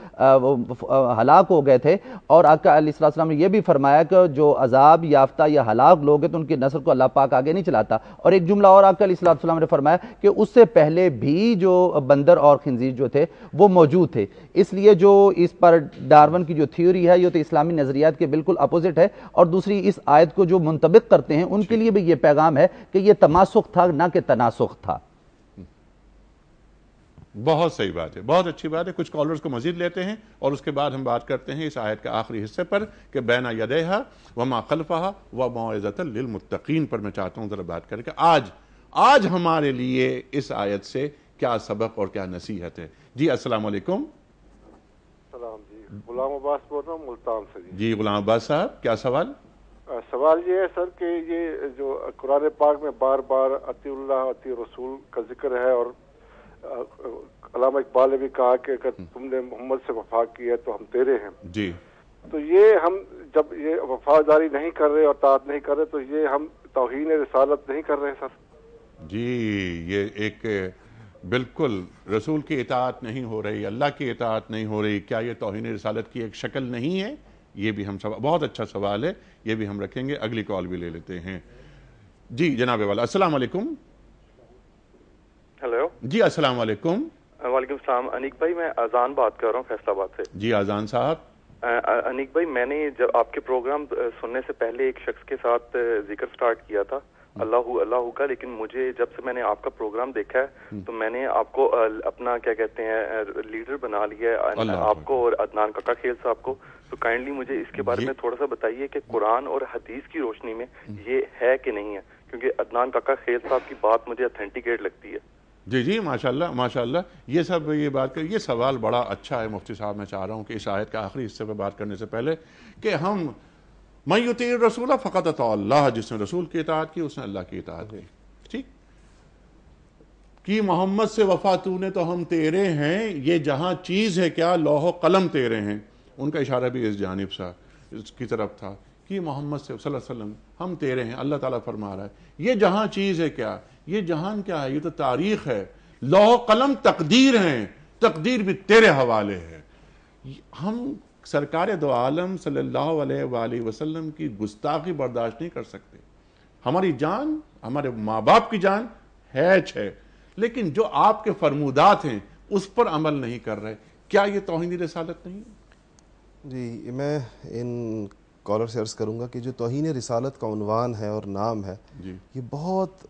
ہلاک ہو گئے تھے، اور آقا علیہ الصلوۃ والسلام نے یہ بھی فرمایا کہ جو عذاب یافتہ یا ہلاک لوگ ہیں تو ان کی نسل کو اللہ پاک آگے نہیں چلاتا۔ اور ایک جملہ اور آقا علیہ الصلوۃ والسلام نے فرمایا کہ اس سے پہلے بھی جو بندر اور خنزیر جو تھے وہ موجود تھے۔ اس لیے جو اس پر ڈارون کی جو تھیوری ہے یہ تو اسلامی نظریات کے بالکل اپوزٹ ہے، اور دوسری اس آیت کو جو منطبق کرتے ہیں ان کے لیے بھی یہ پیغام ہے کہ یہ تماسخ تھا نہ کہ تناسخ تھا۔ بہت صحیح بات ہے، بہت اچھی بات ہے۔ کچھ کالرز کو مزید لیتے ہیں اور اس کے بعد ہم بات کرتے ہیں اس آیت کے آخری حصے پر کہ بین یدیہا وما خلفہا وموعظۃ للمتقین پر میں چاہتا ہوں ذرا بات کریں کہ آج ہمارے لیے اس آیت سے کیا سبق اور کیا نصیحت ہے۔ جی السلام علیکم۔ السلام جی، غلام عباس بول رہا ہوں ملتان سے۔ جی غلام عباس صاحب، کیا سوال؟ سوال یہ ہے سر کہ یہ جو قرآن پاک میں بار بار اطیع اللہ اطیع رسول کا ذکر ہے، اور علامہ اقبال نے بھی کہا کہ اگر تم نے محمد سے وفا کی ہے تو ہم تیرے ہیں، جی، تو یہ ہم جب یہ وفاداری نہیں کر رہے اور اطاعت نہیں کر رہے تو یہ ہم توہین رسالت نہیں کر رہے سر؟ جی، یہ ایک بالکل رسول کی اطاعت نہیں ہو رہی، اللہ کی اطاعت نہیں ہو رہی، کیا یہ توہین رسالت کی ایک شکل نہیں ہے؟ یہ بھی ہم بہت اچھا سوال ہے، یہ بھی ہم رکھیں گے۔ اگلی کال بھی لے لیتے ہیں۔ جی جناب والا، السلام علیکم۔ ہیلو جی السلام علیکم۔ وعلیکم السلام۔ انیک بھائی میں اذان بات کر رہا ہوں فیصل آباد سے۔ جی اذان صاحب۔ انیک بھائی میں نے جب آپ کے پروگرام سننے سے پہلے ایک شخص کے ساتھ ذکر سٹارٹ کیا تھا اللہ کا، لیکن مجھے جب سے میں نے آپ کا پروگرام دیکھا ہے تو میں نے آپ کو اپنا کیا کہتے ہیں لیڈر بنا لیا ہے، آپ کو اور عدنان کاکا کھیل صاحب کو۔ تو کائنڈلی مجھے اس کے بارے میں تھوڑا سا بتائیے کہ قرآن اور حدیث کی روشنی میں یہ ہے کہ نہیں ہے، کیونکہ عدنان کاکا کھیل صاحب کی بات مجھے اتھینٹیکیٹ لگتی ہے۔ جی جی ماشاءاللہ ماشاءاللہ، یہ سب یہ بات کر، یہ سوال بڑا اچھا ہے مفتی صاحب۔ میں چاہ رہا ہوں کہ اس آیت کے آخری حصے پہ بات کرنے سے پہلے کہ ہم من یطیع الرسول فقد اطاع اللہ، جس نے رسول کی اطاعت کی اس نے اللہ کی اطاعت کی۔ ٹھیک کہ محمد سے وفا تو نے تو ہم تیرے ہیں، یہ جہاں چیز ہے کیا لوح و قلم تیرے ہیں، ان کا اشارہ بھی اس جانب سے اس کی طرف تھا کہ محمد صلی اللہ علیہ وسلم ہم تیرے ہیں۔ اللہ تعالیٰ فرما رہا ہے یہ جہاں چیز ہے کیا، یہ جہان کیا ہے، یہ تو تاریخ ہے، لوح و قلم تقدیر ہیں، تقدیر بھی تیرے حوالے ہے۔ ہم سرکار دو عالم صلی اللہ علیہ وآلہ وسلم کی گستاخی برداشت نہیں کر سکتے۔ ہماری جان، ہمارے ماں باپ کی جان ہے، لیکن جو آپ کے فرمودات ہیں اس پر عمل نہیں کر رہے، کیا یہ توہین رسالت نہیں؟ جی میں ان کالر سے عرض کروں گا کہ جو توہین رسالت کا عنوان ہے اور نام ہے یہ بہت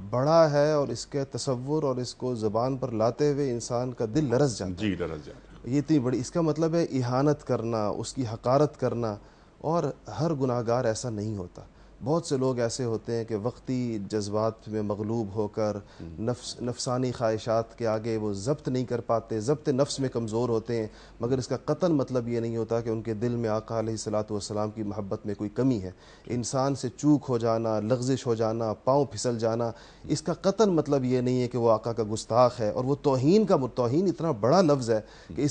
بڑا ہے، اور اس کے تصور اور اس کو زبان پر لاتے ہوئے انسان کا دل لرز جاتا ہے۔ جی لرز جاتا ہے۔ یہ اتنی بڑی، اس کا مطلب ہے اہانت کرنا، اس کی حقارت کرنا، اور ہر گناہ گار ایسا نہیں ہوتا۔ بہت سے لوگ ایسے ہوتے ہیں کہ وقتی جذبات میں مغلوب ہو کر نفسانی خواہشات کے آگے وہ ضبط نہیں کر پاتے، ضبط نفس میں کمزور ہوتے ہیں، مگر اس کا قطعاً مطلب یہ نہیں ہوتا کہ ان کے دل میں آقا علیہ الصلوۃ والسلام کی محبت میں کوئی کمی ہے۔ انسان سے چوک ہو جانا، لغزش ہو جانا، پاؤں پھسل جانا، اس کا قطعاً مطلب یہ نہیں ہے کہ وہ آقا کا گستاخ ہے۔ اور وہ توہین اتنا بڑا لفظ ہے کہ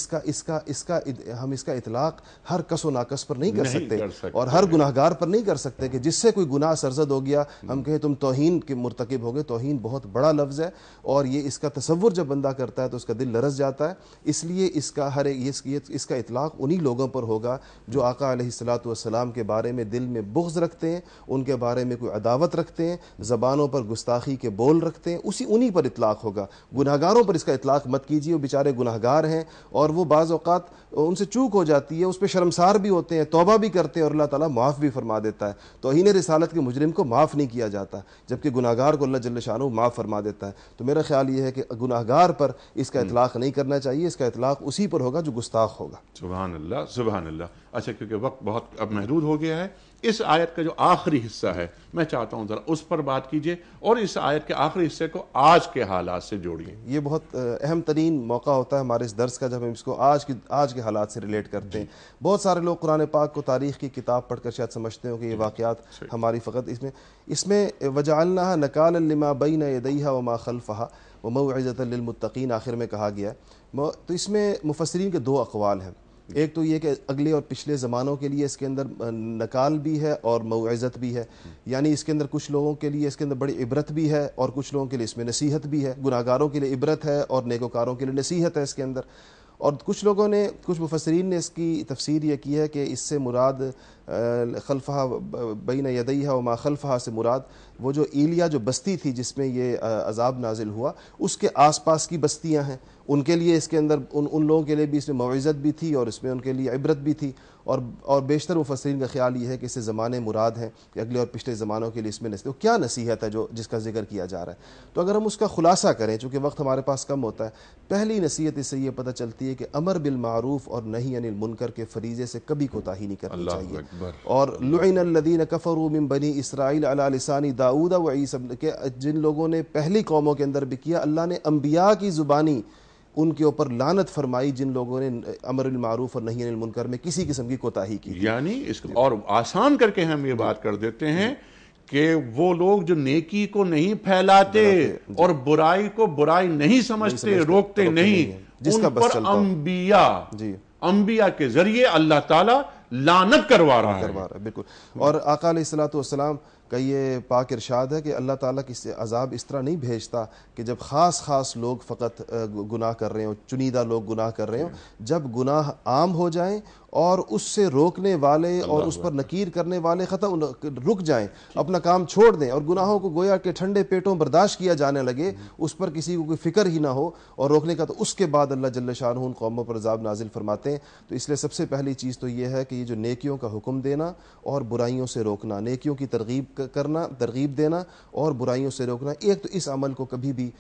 ہم اس کا اطلاق ہر کس و ناقص پر نہیں کر سکتے اور ہر گناہ گار پر نہیں کر سکتے کہ جس سے کوئی گناہ سرزد ہو گیا ہم کہیں تم توہین کے مرتکب ہو گئے۔ توہین بہت بڑا لفظ ہے، اور یہ اس کا تصور جب بندہ کرتا ہے تو اس کا دل لرز جاتا ہے۔ اس لیے اس کا اطلاق انہی لوگوں پر ہوگا جو آقا علیہ الصلوۃ والسلام کے بارے میں دل میں بغض رکھتے ہیں، ان کے بارے میں کوئی عداوت رکھتے ہیں، زبانوں پر گستاخی کے بول رکھتے ہیں، انہی پر اطلاق ہوگا۔ گناہگاروں پر اس کا اطلاق مت کیجیے، وہ بیچارے گناہگار ہیں اور وہ بعض اوقات ان سے چوک ہو جاتی ہے، اس پہ شرمسار بھی ہوتے ہیں، توبہ بھی کرتے ہیں اور اللہ تعالیٰ معاف بھی فرما دیتا ہے۔ توہین رسالت کے مجرم کو معاف نہیں کیا جاتا، جبکہ گناہگار کو اللہ جل شانہ معاف فرما دیتا ہے۔ تو میرا خیال یہ ہے کہ گناہگار پر اس کا اطلاق نہیں کرنا چاہیے، اس کا اطلاق اسی پر ہوگا جو گستاخ ہوگا۔ سبحان اللہ سبحان اللہ۔ اچھا کیونکہ وقت بہت اب محدود ہو گیا ہے، اس آیت کا جو آخری حصہ ہے میں چاہتا ہوں ذرا اس پر بات کیجئے اور اس آیت کے آخری حصے کو آج کے حالات سے جوڑیے۔ یہ بہت اہم ترین موقع ہوتا ہے ہمارے اس درس کا جب ہم اس کو آج کے حالات سے ریلیٹ کرتے ہیں۔ بہت سارے لوگ قرآن پاک کو تاریخ کی کتاب پڑھ کر شاید سمجھتے ہوں کہ یہ واقعات ہماری فقط اس میں وجعلناها نکالا لما بین یدیہا وما خلفہا وموعظۃ للمتقین آخر میں کہا گیا ہے۔ تو اس میں مفسرین کے دو اقوال ہیں۔ ایک تو یہ کہ اگلے اور پچھلے زمانوں کے لیے اس کے اندر نکال بھی ہے اور موعظت بھی ہے، یعنی اس کے اندر کچھ لوگوں کے لیے اس کے اندر بڑی عبرت بھی ہے اور کچھ لوگوں کے لیے اس میں نصیحت بھی ہے. گناہگاروں کے لیے عبرت ہے اور نیکوکاروں کے لیے نصیحت ہے اس کے اندر. اور کچھ لوگوں نے، کچھ مفسرین نے اس کی تفسیر یہ کی ہے کہ اس سے مراد خلفہا بین یدیہا وما خلفہا سے مراد وہ جو ایلیا جو بستی تھی جس میں یہ عذاب نازل ہوا، اس کے آس پاس کی بستیاں ہیں، ان کے لیے اس کے اندر ان لوگوں کے لیے بھی اس میں موعظت بھی تھی اور اس میں ان کے لیے عبرت بھی تھی. اور بیشتر مفسرین کا خیال یہ ہے کہ اس سے زمانے مراد ہیں کہ اگلے اور پچھلے زمانوں کے لیے اس میں نصیحت. کیا نصیحت ہے جس کا ذکر کیا جا رہا ہے؟ تو اگر ہم اس کا خلاصہ کریں، چونکہ وقت ہمارے پاس کم ہوتا ہے، پہلی نصیحت اس سے یہ پتہ چلتی ہے کہ امر بالمعروف اور نہی عن المنکر کے فریضے سے کبھی کوتاہی نہیں کرنی چاہیے. اور لعن الذین کفروا من بنی اسرائیل علی لسان داؤد و عیسی، کہ جن لوگوں نے پہلی قوموں کے اندر بھی کیا، اللہ نے انبیاء کی زبانی ان کے اوپر لعنت فرمائی جن لوگوں نے امر بالمعروف اور نہی عن المنکر میں کسی قسم کی کوتاہی کی. یعنی اس اور آسان کر کے ہم یہ بات کر دیتے ہیں کہ وہ لوگ جو نیکی کو نہیں پھیلاتے اور برائی کو برائی نہیں سمجھتے، روکتے نہیں، ان پر انبیاء کے ذریعے اللہ تعالیٰ لعنت کروا رہا ہے. بالکل. اور آقا علیہ السلام کا یہ پاک ارشاد ہے کہ اللہ تعالیٰ کی عذاب اس طرح نہیں بھیجتا کہ جب خاص لوگ فقط گناہ کر رہے ہوں، چنیدہ لوگ گناہ کر رہے ہوں. جب گناہ عام ہو جائیں اور اس سے روکنے والے اور اس پر نکیر کرنے والے رک جائیں، اپنا کام چھوڑ دیں اور گناہوں کو گویا کہ ٹھنڈے پیٹوں برداشت کیا جانے لگے، اس پر کسی کو کوئی فکر ہی نہ ہو اور روکنے کا، تو اس کے بعد اللہ جل شانہ ان قوموں پر عذاب نازل فرماتے ہیں. تو اس لیے سب سے پہلی چیز تو یہ ہے کہ یہ جو نیکیوں کا حکم دینا اور برائیوں سے روکنا، نیکیوں کی ترغیب دینا اور برائیوں سے روکنا، ایک تو اس عمل کو کبھی بھی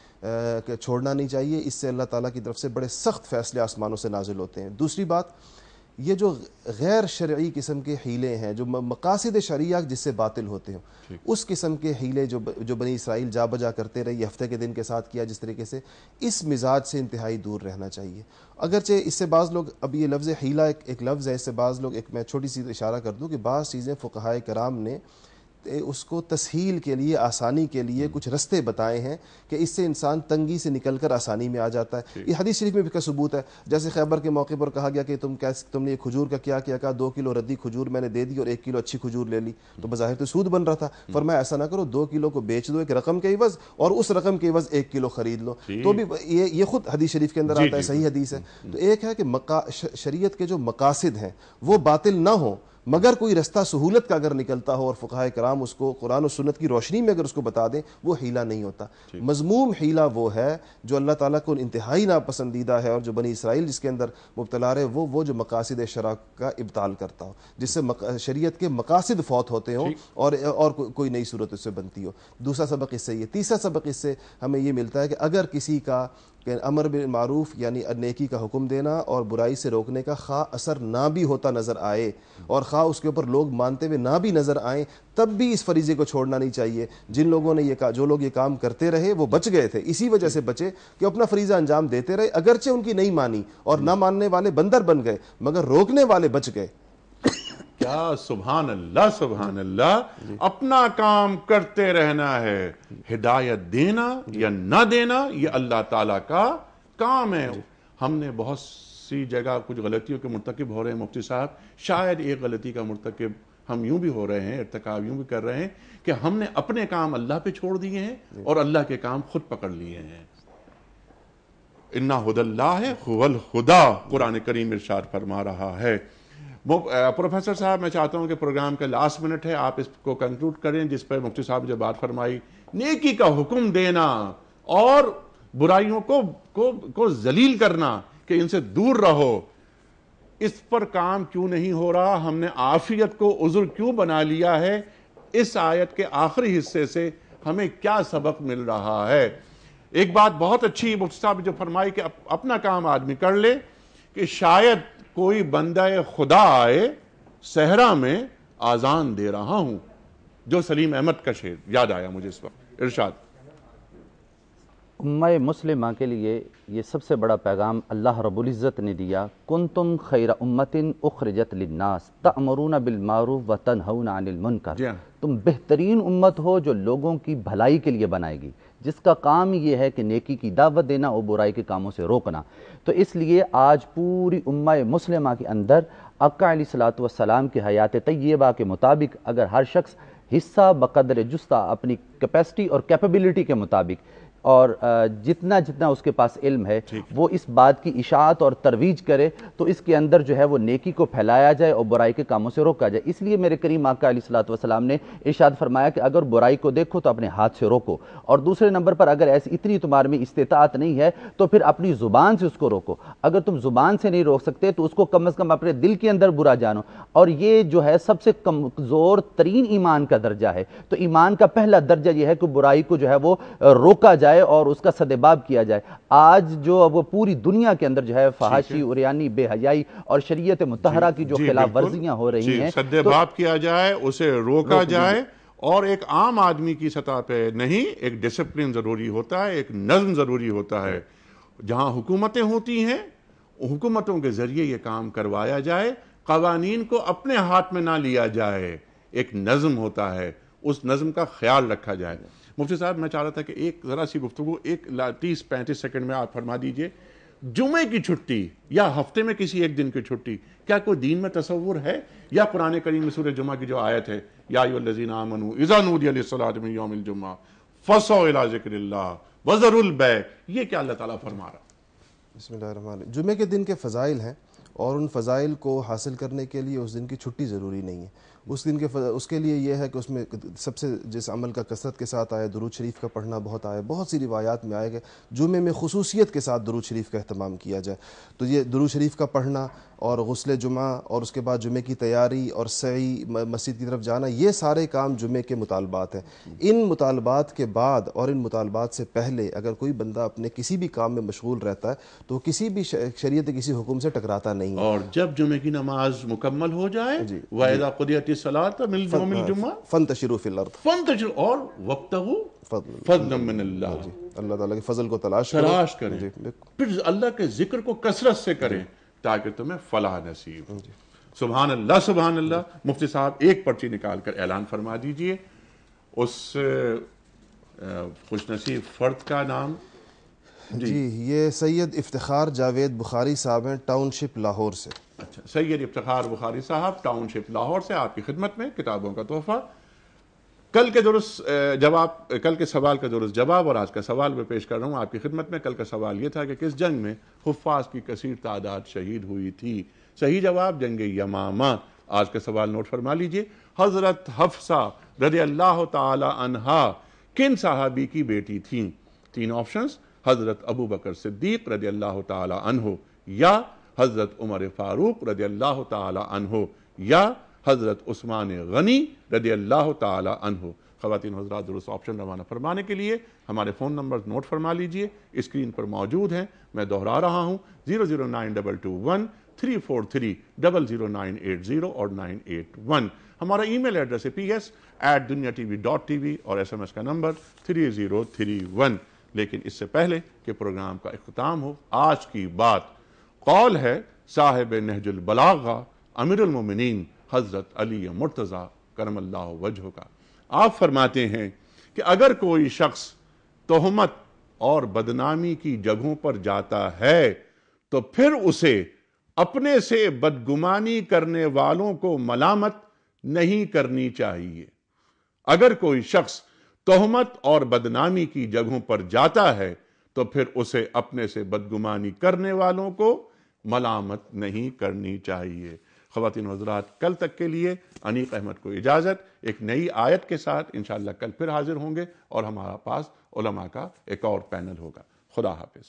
چھوڑنا نہیں چاہیے. اس سے اللہ تعالیٰ کی طرف سے بڑے سخت فیصلے آسمانوں سے نازل ہوتے ہیں. دوسری بات، یہ جو غیر شرعی قسم کے حیلے ہیں، جو مقاصد شرعیہ جس سے باطل ہوتے ہیں، اس قسم کے حیلے جو بنی اسرائیل جا بجا کرتے رہے، یہ ہفتے کے دن کے ساتھ کیا جس طریقے سے، اس مزاج سے انتہائی دور رہنا چاہیے. اگرچہ اس سے بعض لوگ، اب یہ لفظ حیلہ ایک لفظ ہے، اس سے بعض لوگ، میں چھوٹی سی اشارہ کر دوں کہ بعض چیزیں فقہائے کرام نے اس کو تسہیل کے لیے، آسانی کے لیے کچھ رستے بتائے ہیں کہ اس سے انسان تنگی سے نکل کر آسانی میں آ جاتا ہے. یہ حدیث شریف میں بھی کا ثبوت ہے. جیسے خیبر کے موقع پر کہا گیا کہ تم نے یہ کھجور کا کیا کہا 2 کلو ردی کھجور میں نے دے دی اور 1 کلو اچھی کھجور لے لی، تو بظاہر تو سود بن رہا تھا. فرمایا ایسا نہ کرو، 2 کلو کو بیچ دو ایک رقم کے عوض اور اس رقم کے عوض 1 کلو خرید لو. تو بھی یہ خود حدیث شریف کے اندر آتا ہے، صحیح حدیث ہے. تو ایک ہے کہ شریعت کے جو مقاصد ہیں وہ باطل نہ ہوں، مگر کوئی رستہ سہولت کا اگر نکلتا ہو اور فقہائے کرام اس کو قرآن و سنت کی روشنی میں اگر اس کو بتا دیں، وہ حیلہ نہیں ہوتا. مذموم حیلہ وہ ہے جو اللہ تعالیٰ کو انتہائی ناپسندیدہ ہے، اور جو بنی اسرائیل جس کے اندر مبتلا رہے وہ جو مقاصد شرع کا ابطال کرتا ہو، جس سے شریعت کے مقاصد فوت ہوتے ہوں اور کوئی نئی صورت اس سے بنتی ہو. دوسرا سبق اس سے یہ. تیسرا سبق اس سے ہمیں یہ ملتا ہے کہ اگر کسی کا امر بالمعروف یعنی نیکی کا حکم دینا اور برائی سے روکنے کا خواہ اثر نہ بھی ہوتا نظر آئے اور خواہ اس کے اوپر لوگ مانتے ہوئے نہ بھی نظر آئیں، تب بھی اس فریضے کو چھوڑنا نہیں چاہیے. جن لوگوں نے جو لوگ یہ کام کرتے رہے وہ بچ گئے تھے، اسی وجہ سے بچے کہ اپنا فریضہ انجام دیتے رہے، اگرچہ ان کی نہیں مانی اور نہ ماننے والے بندر بن گئے مگر روکنے والے بچ گئے. کیا سبحان اللہ، سبحان اللہ. اپنا کام کرتے رہنا ہے، ہدایت دینا یا نہ دینا یہ اللہ تعالیٰ کا کام ہے. ہم نے بہت سی جگہ کچھ غلطیوں کے مرتکب ہو رہے ہیں مفتی صاحب. شاید ایک غلطی کا مرتکب ہم یوں بھی ہو رہے ہیں، ارتکاب یوں بھی کر رہے ہیں کہ ہم نے اپنے کام اللہ پہ چھوڑ دیے ہیں اور اللہ کے کام خود پکڑ لیے ہیں. اِنَّ هُدَى اللَّهِ هُوَ الْهُدَى قرآن کریم ارشاد فرما رہا ہے. پروفیسر صاحب، میں چاہتا ہوں کہ پروگرام کا لاسٹ منٹ ہے، آپ اس کو کنکلوڈ کریں جس پر مفتی صاحب جو بات فرمائی، نیکی کا حکم دینا اور برائیوں کو ذلیل کرنا کہ ان سے دور رہو، اس پر کام کیوں نہیں ہو رہا؟ ہم نے عافیت کو عذر کیوں بنا لیا ہے؟ اس آیت کے آخری حصے سے ہمیں کیا سبق مل رہا ہے؟ ایک بات بہت اچھی مفتی صاحب جو فرمائی کہ اپنا کام آدمی کر لے، کہ شاید کوئی بندہ خدا آئے صحرا میں آزان دے رہا ہوں، جو سلیم احمد کا شعر یاد آیا مجھے اس وقت. ارشاد. امہ مسلمہ کے لیے یہ سب سے بڑا پیغام اللہ رب العزت نے دیا، کنتم خیر امت اخرجت للناس تأمرون بالمعروف وتنہون عن المنکر. تم بہترین امت ہو جو لوگوں کی بھلائی کے لیے بنائے گی، جس کا کام یہ ہے کہ نیکی کی دعوت دینا اور برائی کے کاموں سے روکنا. تو اس لیے آج پوری امہ مسلمہ کے اندر آقا علیہ الصلوۃ والسلام کی حیات طیبہ کے مطابق اگر ہر شخص حصہ بقدر جستہ اپنی کیپیسٹی اور کیپیبلٹی کے مطابق اور جتنا اس کے پاس علم ہے وہ اس بات کی اشاعت اور ترویج کرے تو اس کے اندر جو ہے وہ نیکی کو پھیلایا جائے اور برائی کے کاموں سے روکا جائے. اس لیے میرے کریم آقا علیہ الصلوۃ والسلام نے ارشاد فرمایا کہ اگر برائی کو دیکھو تو اپنے ہاتھ سے روکو, اور دوسرے نمبر پر اگر ایسی اتنی تمہارے میں استطاعت نہیں ہے تو پھر اپنی زبان سے اس کو روکو. اگر تم زبان سے نہیں روک سکتے تو اس کو کم از کم اپنے دل کے اندر برا جانو, اور یہ جو ہے سب سے کمزور ترین ایمان کا درجہ ہے. تو ایمان کا پہلا درجہ یہ ہے کہ برائی کو جو ہے وہ روکا جائے اور اس کا سدباب کیا جائے. آج جو وہ پوری دنیا کے اندر جو ہے فحاشی, عریانی, بے حیائی اور شریعت مطہرہ کی جو خلاف ورزیاں ہو رہی ہیں سدباب کیا جائے, اسے روکا جائے, اور ایک عام آدمی کی سطح پہ نہیں, ایک ڈسپلن ضروری ہوتا ہے, ایک نظم ضروری ہوتا ہے. جہاں حکومتیں ہوتی ہیں حکومتوں کے ذریعے یہ کام کروایا جائے, قوانین کو اپنے ہاتھ میں نہ لیا جائے, ایک نظم ہوتا ہے, اس نظم کا خیال رکھا جائے. مفتی صاحب میں چاہ رہا تھا کہ ایک ذرا سی گفتگو 30-35 سیکنڈ میں آپ فرما دیجئے, جمعے کی چھٹی یا ہفتے میں کسی ایک دن کی چھٹی کیا کوئی دین میں تصور ہے, یا قرآن کریم میں سورہ جمعہ کی جو آیت ہے یا ایھا الذین آمنوا اذا نودی للصلاۃ من یوم الجمعہ فاسعوا الی ذکر اللہ وذروا البیع, یہ کیا اللہ تعالیٰ فرما رہا ہے؟ بسم اللہ الرحمن الرحیم. جمعے کے دن کے فضائل ہیں, اور ان فضائل کو حاصل کرنے کے لیے اس دن کی چھٹی ضروری نہیں ہے. اس کے لیے یہ ہے کہ اس میں سب سے جس عمل کا کثرت کے ساتھ آیا, درود شریف کا پڑھنا بہت آیا, بہت سی روایات میں آئے کہ جمعے میں خصوصیت کے ساتھ درود شریف کا اہتمام کیا جائے. تو یہ درود شریف کا پڑھنا اور غسل جمعہ اور اس کے بعد جمعے کی تیاری اور سعی, مسجد کی طرف جانا, یہ سارے کام جمعے کے مطالبات ہیں. ان مطالبات کے بعد اور ان مطالبات سے پہلے اگر کوئی بندہ اپنے کسی بھی کام میں مشغول رہتا ہے تو کسی بھی شریعت کسی حکم سے ٹکراتا نہیں ہے. اور جب جمعے کی نماز مکمل ہو جائے وَإِذَا قُضِيَتِ الصَّلَاةُ مِنْ يَوْمِ الْجُمْعَةِ فَانْتَشِرُوا فِي الْأَرْضِ اور وَابْتَغُوا فَضْلًا مِنَ اللَّهِ, اللہ تعالیٰ کے فضل کو تلاش کریں, پھر اللہ کے ذکر کو کثرت سے کریں تاکہ تمہیں فلاح نصیب. سبحان اللہ سبحان اللہ. مفتی صاحب ایک پرچی نکال کر اعلان فرما دیجئے اس خوش نصیب فرد کا نام. جی یہ سید افتخار جاوید بخاری صاحب ہیں, ٹاؤن شپ لاہور سے. اچھا, سید افتخار بخاری صاحب ٹاؤن شپ لاہور سے آپ کی خدمت میں کتابوں کا تحفہ. کل کے درست جواب, کل کے سوال کا درست جواب اور آج کا سوال میں پیش کر رہا ہوں آپ کی خدمت میں. کل کا سوال یہ تھا کہ کس جنگ میں حفاظ کی کثیر تعداد شہید ہوئی تھی؟ صحیح جواب جنگ یمامہ. آج کا سوال نوٹ فرما لیجئے. حضرت حفصہ رضی اللہ تعالی عنہا کن صحابی کی بیٹی تھیں؟ 3 آپشنز: حضرت ابو بکر صدیق رضی اللہ تعالی عنہ, یا حضرت عمر فاروق رضی اللہ تعالی عنہ, یا حضرت عثمان غنی رضی اللہ تعالی عنہ. خواتین حضرات درست آپشن روانہ فرمانے کے لیے ہمارے فون نمبر نوٹ فرما لیجئے, اسکرین پر موجود ہیں. میں دوہرا رہا ہوں 00922 343 00980 اور 981. ہمارا ای میل ایڈریس ہے ps@dunyatv.tv اور SMS کا نمبر 3031. لیکن اس سے پہلے کہ پروگرام کا اختتام ہو, آج کی بات قول ہے صاحب نہج البلاغہ امیر المومنین حضرت علی مرتضیٰ کرم اللہ وجہہ کا. آپ فرماتے ہیں کہ اگر کوئی شخص تہمت اور بدنامی کی جگہوں پر جاتا ہے تو پھر اسے اپنے سے بدگمانی کرنے والوں کو ملامت نہیں کرنی چاہیے. اگر کوئی شخص تہمت اور بدنامی کی جگہوں پر جاتا ہے تو پھر اسے اپنے سے بدگمانی کرنے والوں کو ملامت نہیں کرنی چاہیے. خواتین و حضرات, کل تک کے لیے انیق احمد کو اجازت. ایک نئی آیت کے ساتھ انشاءاللہ کل پھر حاضر ہوں گے اور ہمارا پاس علماء کا ایک اور پینل ہوگا. خدا حافظ.